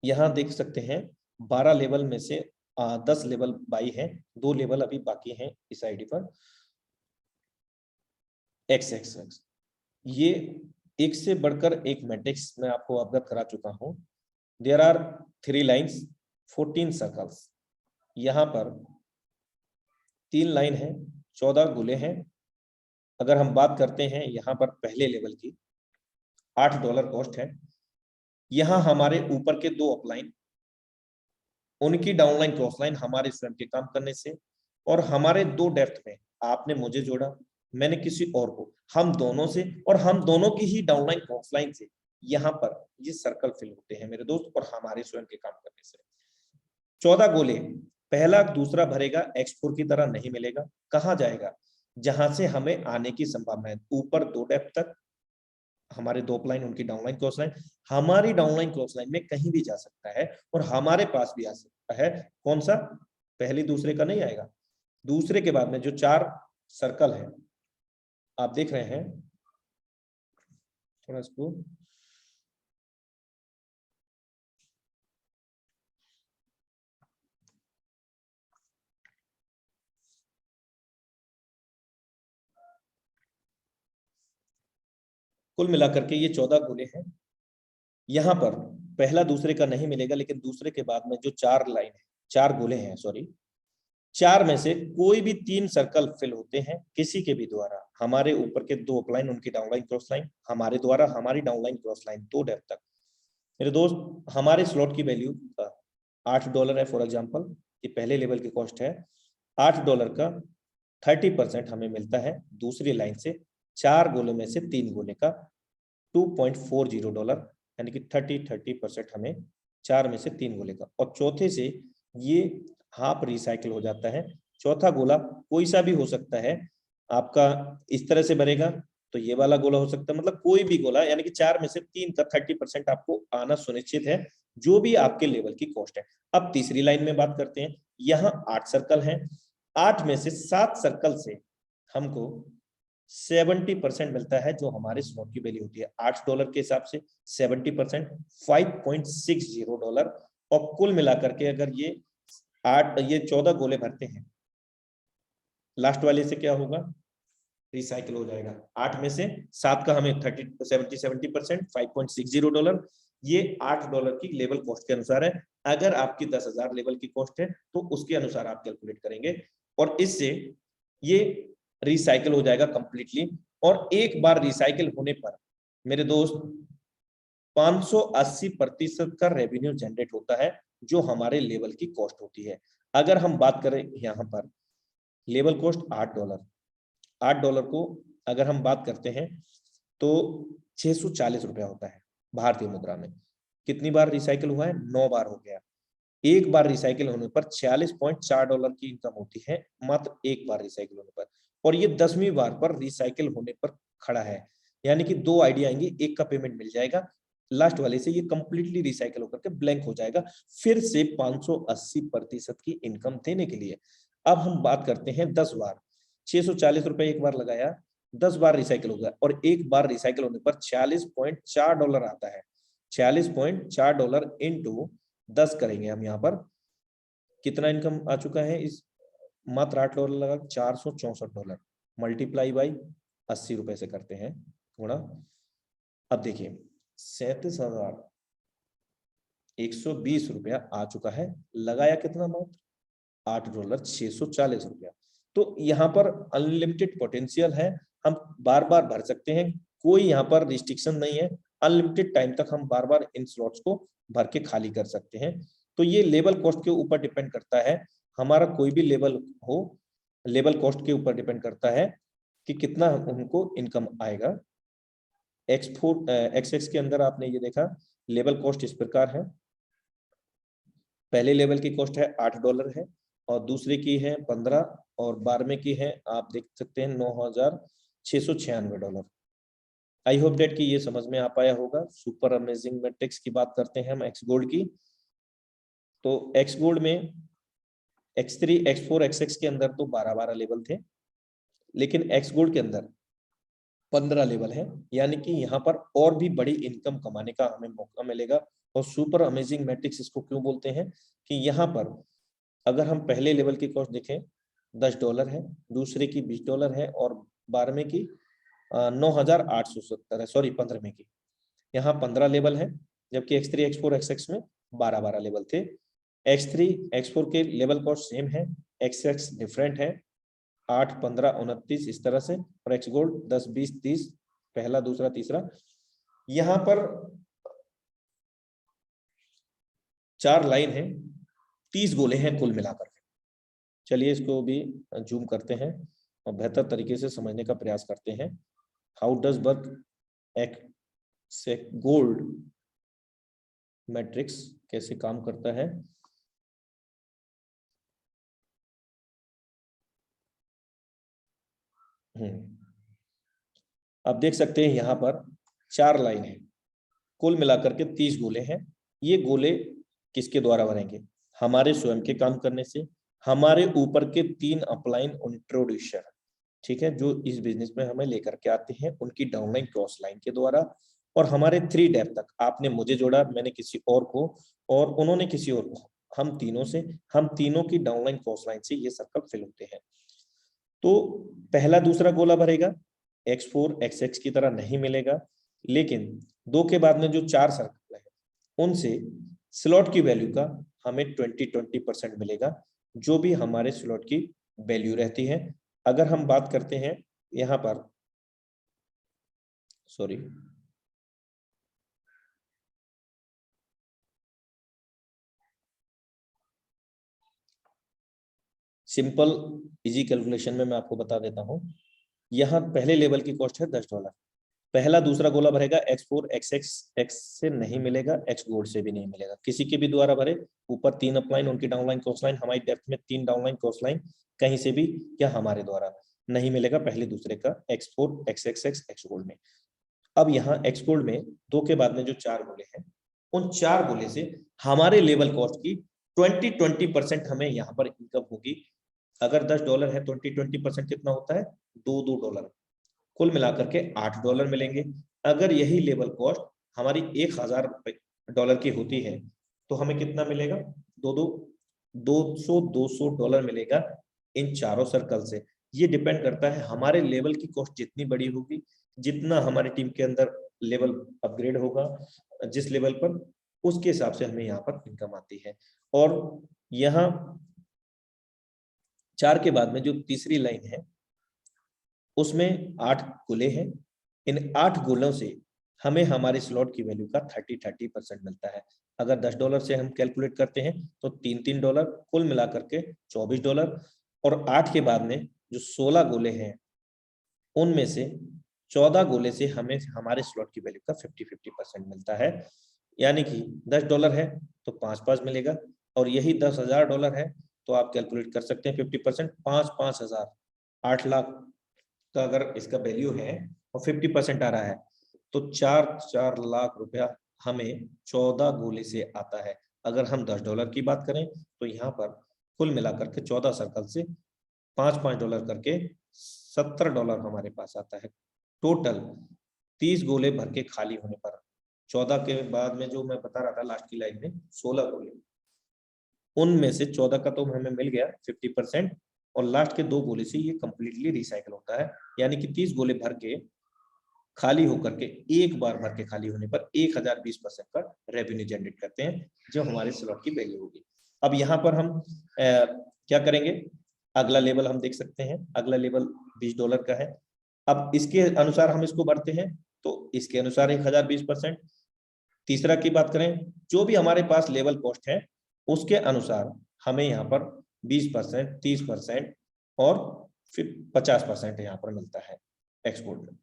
यहाँ देख सकते हैं 12 लेवल में से 10 लेवल बाई है, 2 लेवल अभी बाकी हैं इस आईडी पर। XXX ये एक से बढ़कर एक मैट्रिक्स मैं आपको अवगत करा चुका हूं। There are 3 lines, 14 circles. यहाँ पर 3 लाइन है, 14 गोले हैं। अगर हम बात करते हैं यहाँ पर पहले लेवल की, $8 कॉस्ट है। यहाँ हमारे ऊपर के 2 अपलाइन, उनकी डाउनलाइन क्रॉस लाइन हमारे स्वयं के काम करने से, और हमारे 2 डेप्थ में आपने मुझे जोड़ा, मैंने किसी और को, हम दोनों से, और हम दोनों की ही डाउनलाइन क्रॉस लाइन से यहाँ पर ये सर्कल फिल होते हैं मेरे दोस्त, और हमारे स्वयं के काम करने से। 14 गोले पहला दूसरा भरेगा, X4 की तरह नहीं मिलेगा। कहाँ जाएगा, जहां से हमें आने की संभावना है, ऊपर 2 डेप्थ तक, हमारे 2 अपलाइन, उनकी डाउनलाइन क्रॉस लाइन, हमारी डाउनलाइन क्रॉस लाइन में कहीं भी जा सकता है और हमारे पास भी आ सकता है। कौन सा, पहली दूसरे का नहीं आएगा, दूसरे के बाद में जो 4 सर्कल है आप देख रहे हैं, थोड़ा इसको कुल मिलाकर के ये 14 गोले हैं। यहाँ पर पहला दूसरे का नहीं मिलेगा, लेकिन दूसरे के बाद में जो 4 लाइन है, 4 गोले हैं, सॉरी, 4 में से कोई भी 3 सर्कल फिल होते हैं किसी के भी द्वारा, हमारे ऊपर के 2 अपलाइन, उनकी डाउनलाइन क्रॉस लाइन, हमारे द्वारा हमारी डाउनलाइन क्रॉस लाइन 2 डेप्थ तक। मेरे दोस्त, हमारे स्लॉट की वैल्यू $8 है। फॉर एग्जांपल ये पहले लेवल की कॉस्ट है, $8 का 30% हमें मिलता है दूसरी लाइन से, 4 गोले में से 3 गोले का $2.40, यानी कि 30% हमें 4 में से 3 गोले का। और चौथे से ये हाफ रिसाइकिल हो जाता है। चौथा गोला कोई सा भी हो सकता है, आपका इस तरह से भरेगा तो ये वाला गोला हो सकता है, मतलब कोई भी गोला, यानी कि 4 में से 3 का 30% आपको आना सुनिश्चित है, जो भी आपके लेवल की कॉस्ट है। अब तीसरी लाइन में बात करते हैं, यहाँ 8 सर्कल हैं, 8 में से 7 सर्कल से हमको 70% मिलता है, जो हमारे स्लॉट की वैल्यू होती है $8 के हिसाब से 70% $5.60। और कुल मिलाकर के अगर ये 14 गोले भरते हैं, लास्ट वाले से क्या होगा, रिसाइकिल हो जाएगा। 8 में से 7 का हमें 70% $5.60, ये $8 की लेवल कॉस्ट के अनुसार है। अगर आपकी 10,000 लेवल की कॉस्ट है तो उसके अनुसार आप कैलकुलेट करेंगे, और इससे ये रिसाइकिल हो जाएगा कंप्लीटली। और एक बार रिसाइकिल होने पर मेरे दोस्त 580% का रेवेन्यू जनरेट होता है, जो हमारे लेवल की कॉस्ट होती है। अगर हम बात करें यहाँ पर लेवल कॉस्ट $8 को अगर हम बात करते हैं तो 640 रुपया होता है भारतीय मुद्रा में। कितनी बार रिसाइकिल हुआ है? 9 बार हो गया। एक बार रिसाइकिल होने पर $46.4 की इनकम होती है, मात्र एक बार रिसाइकिल होने पर। और ये 10वीं बार पर रिसाइकिल होने पर खड़ा है, यानी कि 2 आइडिया आएंगे, एक का पेमेंट मिल जाएगा, लास्ट वाले से ये कंप्लीटली रिसाइकिल होकर के ब्लैंक हो जाएगा, फिर से 580% की इनकम देने के लिए। अब हम बात करते हैं 10 बार, 640 रुपए एक बार लगाया, 10 बार रिसाइकिल होगा और एक बार रिसाइकिल होने पर $46.4 आता है। $46.4 इंटू 10 करेंगे हम, यहाँ पर कितना इनकम आ चुका है इस मात्र $8 लगा, $464 मल्टीप्लाई बाई 80 रुपए से करते हैं गुणा। अब देखिए 37,120 रुपया आ चुका है, लगाया कितना? मात्र $8, 640 रुपया। तो यहाँ पर अनलिमिटेड पोटेंशियल है, हम बार बार भर सकते हैं, कोई यहाँ पर रिस्ट्रिक्शन नहीं है, अनलिमिटेड टाइम तक हम बार बार इन स्लॉट्स को भर के खाली कर सकते हैं। तो ये लेवल कॉस्ट के ऊपर डिपेंड करता है, हमारा कोई भी लेवल हो, लेवल कॉस्ट के ऊपर डिपेंड करता है कि कितना उनको इनकम आएगा। एक्स के अंदर आपने ये देखा लेवल कॉस्ट इस प्रकार है, पहले लेवल की कॉस्ट है $8 है, और दूसरे की है 15, और 12वें की है आप देख सकते हैं $9,696। आई होप डेट कि ये समझ में आ पाया होगा। सुपर अमेजिंग मैट्रिक्स की बात करते हैं हम एक्स गोल्ड की, तो एक्स गोल्ड में X3, X4, XX के अंदर तो 12 लेवल थे, लेकिन एक्स गोल्ड के अंदर 15 लेवल है, यानी कि यहाँ पर और भी बड़ी इनकम कमाने का हमें मौका मिलेगा। और सुपर अमेजिंग मैट्रिक्स इसको क्यों बोलते हैं कि यहाँ पर अगर हम पहले लेवल की कॉस्ट देखें $10 है, दूसरे की $20 है, और 12वें की 9,870 है, सॉरी 15वें की यहाँ 15 लेवल है, जबकि X3, X4, XX में 12 लेवल थे। X3, X4 के लेवल कॉस्ट सेम है, XX डिफरेंट है, 8, 15, 29 इस तरह से, और एक्स गोल्ड 10, 20, 30 पहला, दूसरा, तीसरा। यहाँ पर 4 लाइन है, 30 गोले हैं कुल मिलाकर। चलिए इसको भी जूम करते हैं और बेहतर तरीके से समझने का प्रयास करते हैं। How does work ex gold matrix, कैसे काम करता है। आप देख सकते हैं यहाँ पर 4 लाइन है, कुल मिलाकर के 30 गोले हैं। ये गोले किसके द्वारा भरेंगे? हमारे स्वयं के काम करने से, हमारे ऊपर के 3 अपलाइन इंट्रोड्यूसर, ठीक है, जो इस बिजनेस में हमें लेकर के आते हैं, उनकी डाउनलाइन क्रॉस लाइन के द्वारा, और हमारे 3 डेप्थ तक, आपने मुझे जोड़ा, मैंने किसी और को, और उन्होंने किसी और को, हम तीनों से, हम तीनों की डाउनलाइन क्रॉस लाइन से ये सर्कल फिल होते हैं। तो पहला दूसरा गोला भरेगा, X4, XX की तरह नहीं मिलेगा, लेकिन 2 के बाद में जो 4 सर्कल है उनसे स्लॉट की वैल्यू का हमें 20% मिलेगा, जो भी हमारे स्लॉट की वैल्यू रहती है। अगर हम बात करते हैं यहाँ पर, सॉरी, सिंपल इजी कैलकुलेशन में मैं आपको बता देता हूँ। यहाँ पहले लेवल की कॉस्ट है $10, पहला दूसरा गोला भरेगा X4, XX, X से नहीं मिलेगा, X गोल्ड से भी नहीं मिलेगा, किसी के भी द्वारा भरे, ऊपर 3 अपलाइन, उनकी डाउनलाइन क्रॉस लाइन, हमारी डेप्थ में 3 डाउनलाइन क्रॉस लाइन, कहीं से भी या हमारे द्वारा नहीं मिलेगा पहले दूसरे का X4, XXX, X गोल्ड में। अब यहाँ X गोल्ड में 2 के बाद में जो 4 गोले हैं, उन 4 गोले से हमारे लेवल कॉस्ट की 20% हमें यहाँ पर इनकम होगी। अगर $10 है, 20% कितना होता है? $2, कुल मिलाकर के $8 मिलेंगे। अगर यही लेवल कॉस्ट हमारी $1,000 की होती है तो हमें कितना मिलेगा? $200 मिलेगा इन चारों सर्कल से। ये डिपेंड करता है हमारे लेवल की कॉस्ट जितनी बड़ी होगी, जितना हमारी टीम के अंदर लेवल अपग्रेड होगा, जिस लेवल पर, उसके हिसाब से हमें यहाँ पर इनकम आती है। और यहाँ 4 के बाद में जो तीसरी लाइन है उसमें 8 गोले हैं, इन 8 गोलों से हमें हमारे स्लॉट की वैल्यू का 30% मिलता है। अगर $10 से हम कैलकुलेट करते हैं तो $3 कुल मिला करके $24, और 8 के बाद में जो 16 गोले हैं उनमें से 14 गोले से हमें हमारे स्लॉट की वैल्यू का 50% मिलता है। यानी कि $10 है तो 5 मिलेगा, और यही $10,000 है तो आप कैलकुलेट कर सकते हैं 50%, 5,000 8 लाख का अगर इसका वैल्यू है और 50% आ रहा है तो 4 लाख रुपया हमें 14 गोले से आता है। अगर हम $10 की बात करें तो यहाँ पर कुल मिलाकर के 14 सर्कल से $5 करके $17 हमारे पास आता है। टोटल 30 गोले भर के खाली होने पर 14 के बाद में जो मैं बता रहा था लास्ट की लाइन में 16 गोले, उनमें से 14 का तो हमें मिल गया 50%, और लास्ट के 2 गोले से ये कंप्लीटली रिसाइकल होता है। यानी कि 30 गोले भर के खाली होकर के एक बार भर के खाली होने पर 1020% का रेवेन्यू जनरेट करते हैं, जो हमारे स्लॉट की वैल्यू होगी। अब यहाँ पर हम क्या करेंगे, अगला लेवल हम देख सकते हैं। अगला लेवल $20 का है। अब इसके अनुसार हम इसको बढ़ते हैं तो इसके अनुसार 1020%। तीसरा की बात करें, जो भी हमारे पास लेवल कॉस्ट है उसके अनुसार हमें यहाँ पर 20%, 30% और फिर 50% यहाँ पर मिलता है एक्सपोर्ट में।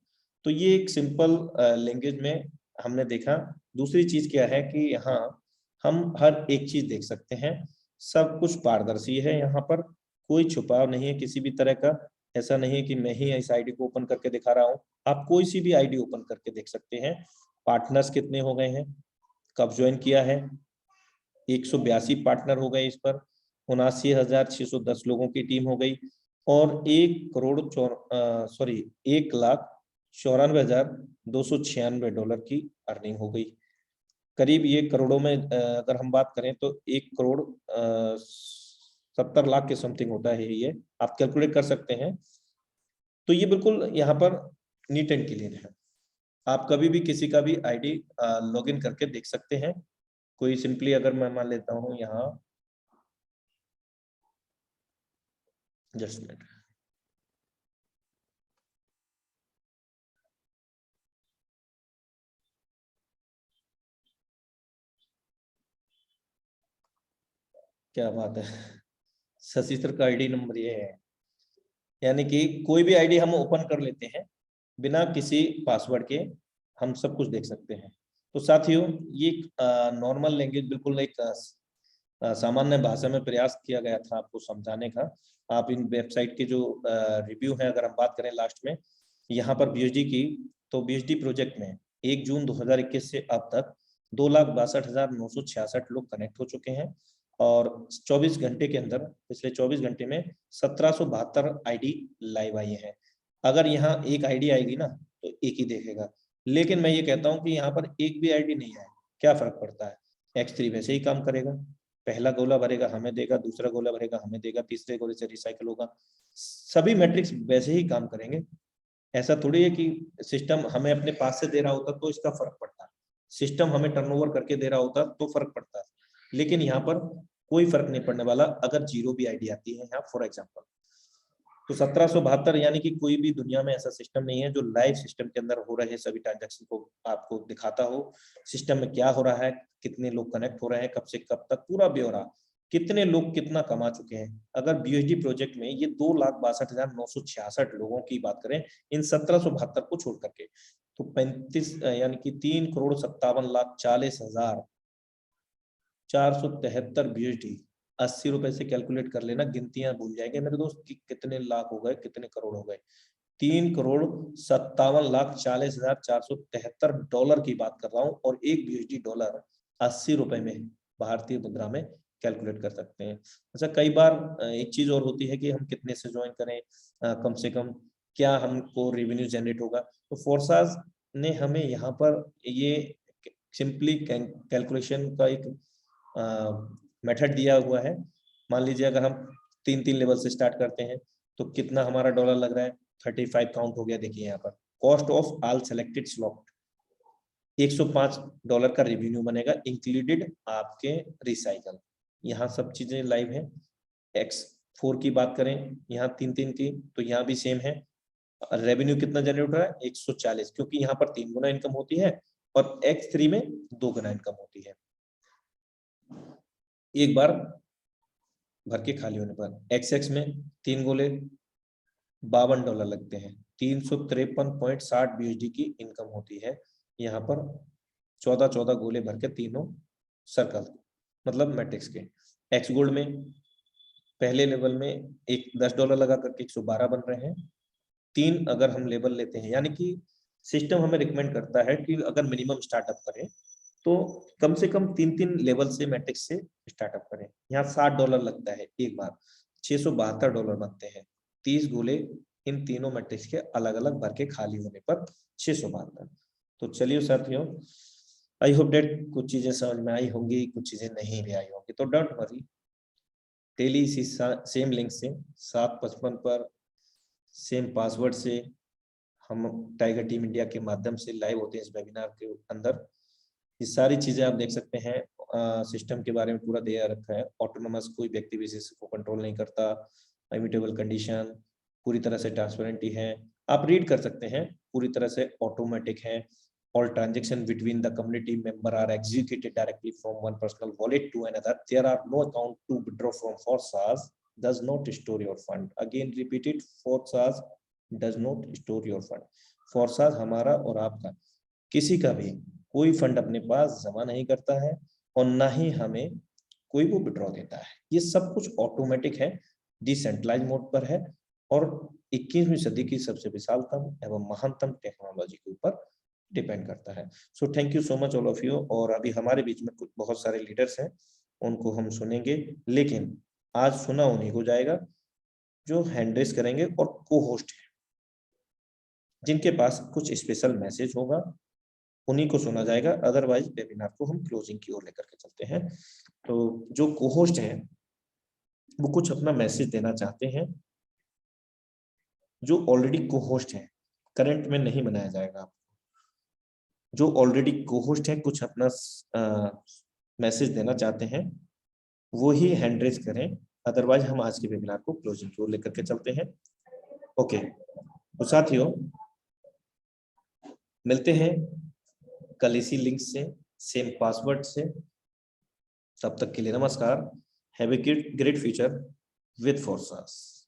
तो ये एक सिंपल लैंग्वेज में हमने देखा। दूसरी चीज क्या है कि यहाँ हम हर एक चीज देख सकते हैं, सब कुछ पारदर्शी है। यहाँ पर कोई छुपाव नहीं है किसी भी तरह का। ऐसा नहीं है कि मैं ही इस आईडी को ओपन करके दिखा रहा हूँ, आप कोई सी भी आईडी ओपन करके देख सकते हैं। पार्टनर्स कितने हो गए हैं, कब ज्वाइन किया है, 182 पार्टनर हो गए इस पर, 79,610 लोगों की टीम हो गई, और 1,94,296 की अर्निंग हो गई। करीब ये करोड़ों में अगर हम बात करें तो 1,70,00,000 के समथिंग होता है ये, आप कैलकुलेट कर सकते हैं। तो ये बिल्कुल यहाँ पर नीट एंड क्लीन है। आप कभी भी किसी का भी आईडी लॉगिन करके देख सकते हैं। कोई सिंपली अगर मैं मान लेता हूँ यहाँ, जस्ट मिनट, क्या बात है, शशि सर का आईडी नंबर ये है। यानी कि कोई भी आईडी हम ओपन कर लेते हैं बिना किसी पासवर्ड के, हम सब कुछ देख सकते हैं। तो साथियों, ये नॉर्मल लैंग्वेज, बिल्कुल एक सामान्य भाषा में प्रयास किया गया था आपको समझाने का। आप इन वेबसाइट के जो रिव्यू हैं अगर हम बात करें लास्ट में यहाँ पर बीएसडी की, तो बीएसडी प्रोजेक्ट में 1 जून 2021 से अब तक 2,62,966 लोग कनेक्ट हो चुके हैं, और 24 घंटे के अंदर, पिछले 24 घंटे में 1772 आईडी लाइव आई है। अगर यहाँ एक आईडी आएगी ना तो एक ही देखेगा, लेकिन मैं ये कहता हूँ कि यहाँ पर एक भी आईडी नहीं आए, क्या फर्क पड़ता है, X3 वैसे ही काम करेगा। पहला गोला भरेगा हमें देगा, दूसरा गोला भरेगा हमें देगा, तीसरे गोले से रिसाइकिल होगा। सभी मैट्रिक्स वैसे ही काम करेंगे। ऐसा थोड़ी है कि सिस्टम हमें अपने पास से दे रहा होता तो इसका फर्क पड़ता, सिस्टम हमें टर्नओवर करके दे रहा होता तो फर्क पड़ता। लेकिन यहाँ पर कोई फर्क नहीं पड़ने वाला अगर जीरो भी आईडी आती है यहाँ फॉर एग्जाम्पल। तो 1772, यानी कि कोई भी दुनिया में ऐसा सिस्टम नहीं है जो लाइव सिस्टम के अंदर हो रहे सभी ट्रांजैक्शन को आपको दिखाता हो। सिस्टम में क्या हो रहा है, कितने लोग कनेक्ट हो रहे हैं, कब से कब तक, पूरा ब्यौरा, कितने लोग कितना कमा चुके हैं। अगर बीएसडी प्रोजेक्ट में ये 2,62,966 लोगों की बात करें इन 1772 को छोड़ करके, तो 35 यानी कि 3,57,40,473 बीएसडी 80 रुपए से कैलकुलेट कर लेना, गिनतियां भूल जाएंगे मेरे दोस्त कि कितने लाख हो गए, कितने करोड़ हो गए। $3,57,40,473 की बात कर रहा हूँ, और एक बीएसडी डॉलर 80 रुपए में भारतीय मुद्रा में कैलकुलेट कर सकते हैं। अच्छा, कई बार एक चीज और होती है कि हम कितने से ज्वाइन करें, कम से कम क्या हमको रेवेन्यू जनरेट होगा। तो फोर्साज ने हमें यहाँ पर ये सिंपली कैलकुलेशन का एक मेथड दिया हुआ है। मान लीजिए अगर हम 3 लेवल से स्टार्ट करते हैं तो कितना हमारा डॉलर लग रहा है, 35 काउंट हो गया। देखिए यहाँ पर cost of all selected slot $105 का रेवेन्यू बनेगा इंक्लूडेड आपके रिसाइकल। यहाँ सब चीजें लाइव है। X4 की बात करें यहाँ 3 की, तो यहाँ भी सेम है। रेवेन्यू कितना जनरेट हो रहा है 140, क्योंकि यहाँ पर 3 गुना इनकम होती है और X3 में 2 गुना इनकम होती है। एक बार भर के खाली होने पर XX में 3 गोले $52 लगते हैं, 353.60 BSD की इनकम होती है। यहाँ पर 14 गोले भर के तीनों सर्कल मतलब मैट्रिक्स के। एक्स गोल्ड में पहले लेवल में एक $10 लगा करके 112 बन रहे हैं। 3 अगर हम लेवल लेते हैं, यानी कि सिस्टम हमें रिकमेंड करता है कि अगर मिनिमम स्टार्टअप करें तो कम से कम 3 लेवल से मैट्रिक्स से स्टार्टअप करें। यहाँ $60 लगता है एक बार, $672 बनते हैं। 30 गोले इन तीनों मैट्रिक्स के अलग अलग भर के खाली होने पर 672। तो चलिए साथियों, आई होप डेट कुछ चीजें समझ में आई होंगी, कुछ चीजें नहीं भी आई होंगी, तो डोंट वरी, डेली इसी सेम लिंक से 7:55 पर सेम पासवर्ड से हम टाइगर टीम इंडिया के माध्यम से लाइव होते हैं इस वेबिनार के अंदर। ये सारी चीजें आप देख सकते हैं, सिस्टम के बारे में पूरा दिया रखा है। ऑटोनोमस, कोई व्यक्ति विशेष को कंट्रोल नहीं करता, इम्यूटेबल कंडीशन पूरी तरह से ट्रांसपेरेंट ही है, आप रीड कर सकते हैं, पूरी तरह से ऑटोमेटिक है। All transaction between the community member are executed directly from one personal wallet to another. There are no account to withdraw from. Forsas does not store your fund. Again repeated, Forsas does not store your fund. Forsas हमारा और आपका किसी का भी कोई फंड अपने पास जमा नहीं करता है और ना ही हमें कोई वो विड्रॉ देता है। ये सब कुछ ऑटोमेटिक है, डिसेंट्रलाइज मोड पर है और 21वीं सदी की सबसे विशालतम एवं महानतम टेक्नोलॉजी के ऊपर डिपेंड करता है। So thank you so much all of you. और अभी हमारे बीच में कुछ बहुत सारे लीडर्स हैं, उनको हम सुनेंगे, लेकिन आज सुना उन्हीं को जाएगा जो हैंड रेस करेंगे और को होस्ट है, जिनके पास कुछ स्पेशल मैसेज होगा, उन्हीं को सुना जाएगा। अदरवाइज वेबिनार को हम क्लोजिंग की ओर लेकर के चलते हैं। तो जो को होस्ट है वो कुछ अपना मैसेज देना चाहते हैं। जो ऑलरेडी को होस्ट है, करंट में नहीं बनाया जाएगा, जो ऑलरेडी को होस्ट है कुछ अपना मैसेज देना चाहते हैं वो ही हैंड रेज करें, अदरवाइज हम आज के वेबिनार को क्लोजिंग की ओर लेकर के चलते हैं। ओके, तो साथियों मिलते हैं कल इसी लिंक से, सेम पासवर्ड से। तब तक के लिए नमस्कार। Have a great future with फोर्सास।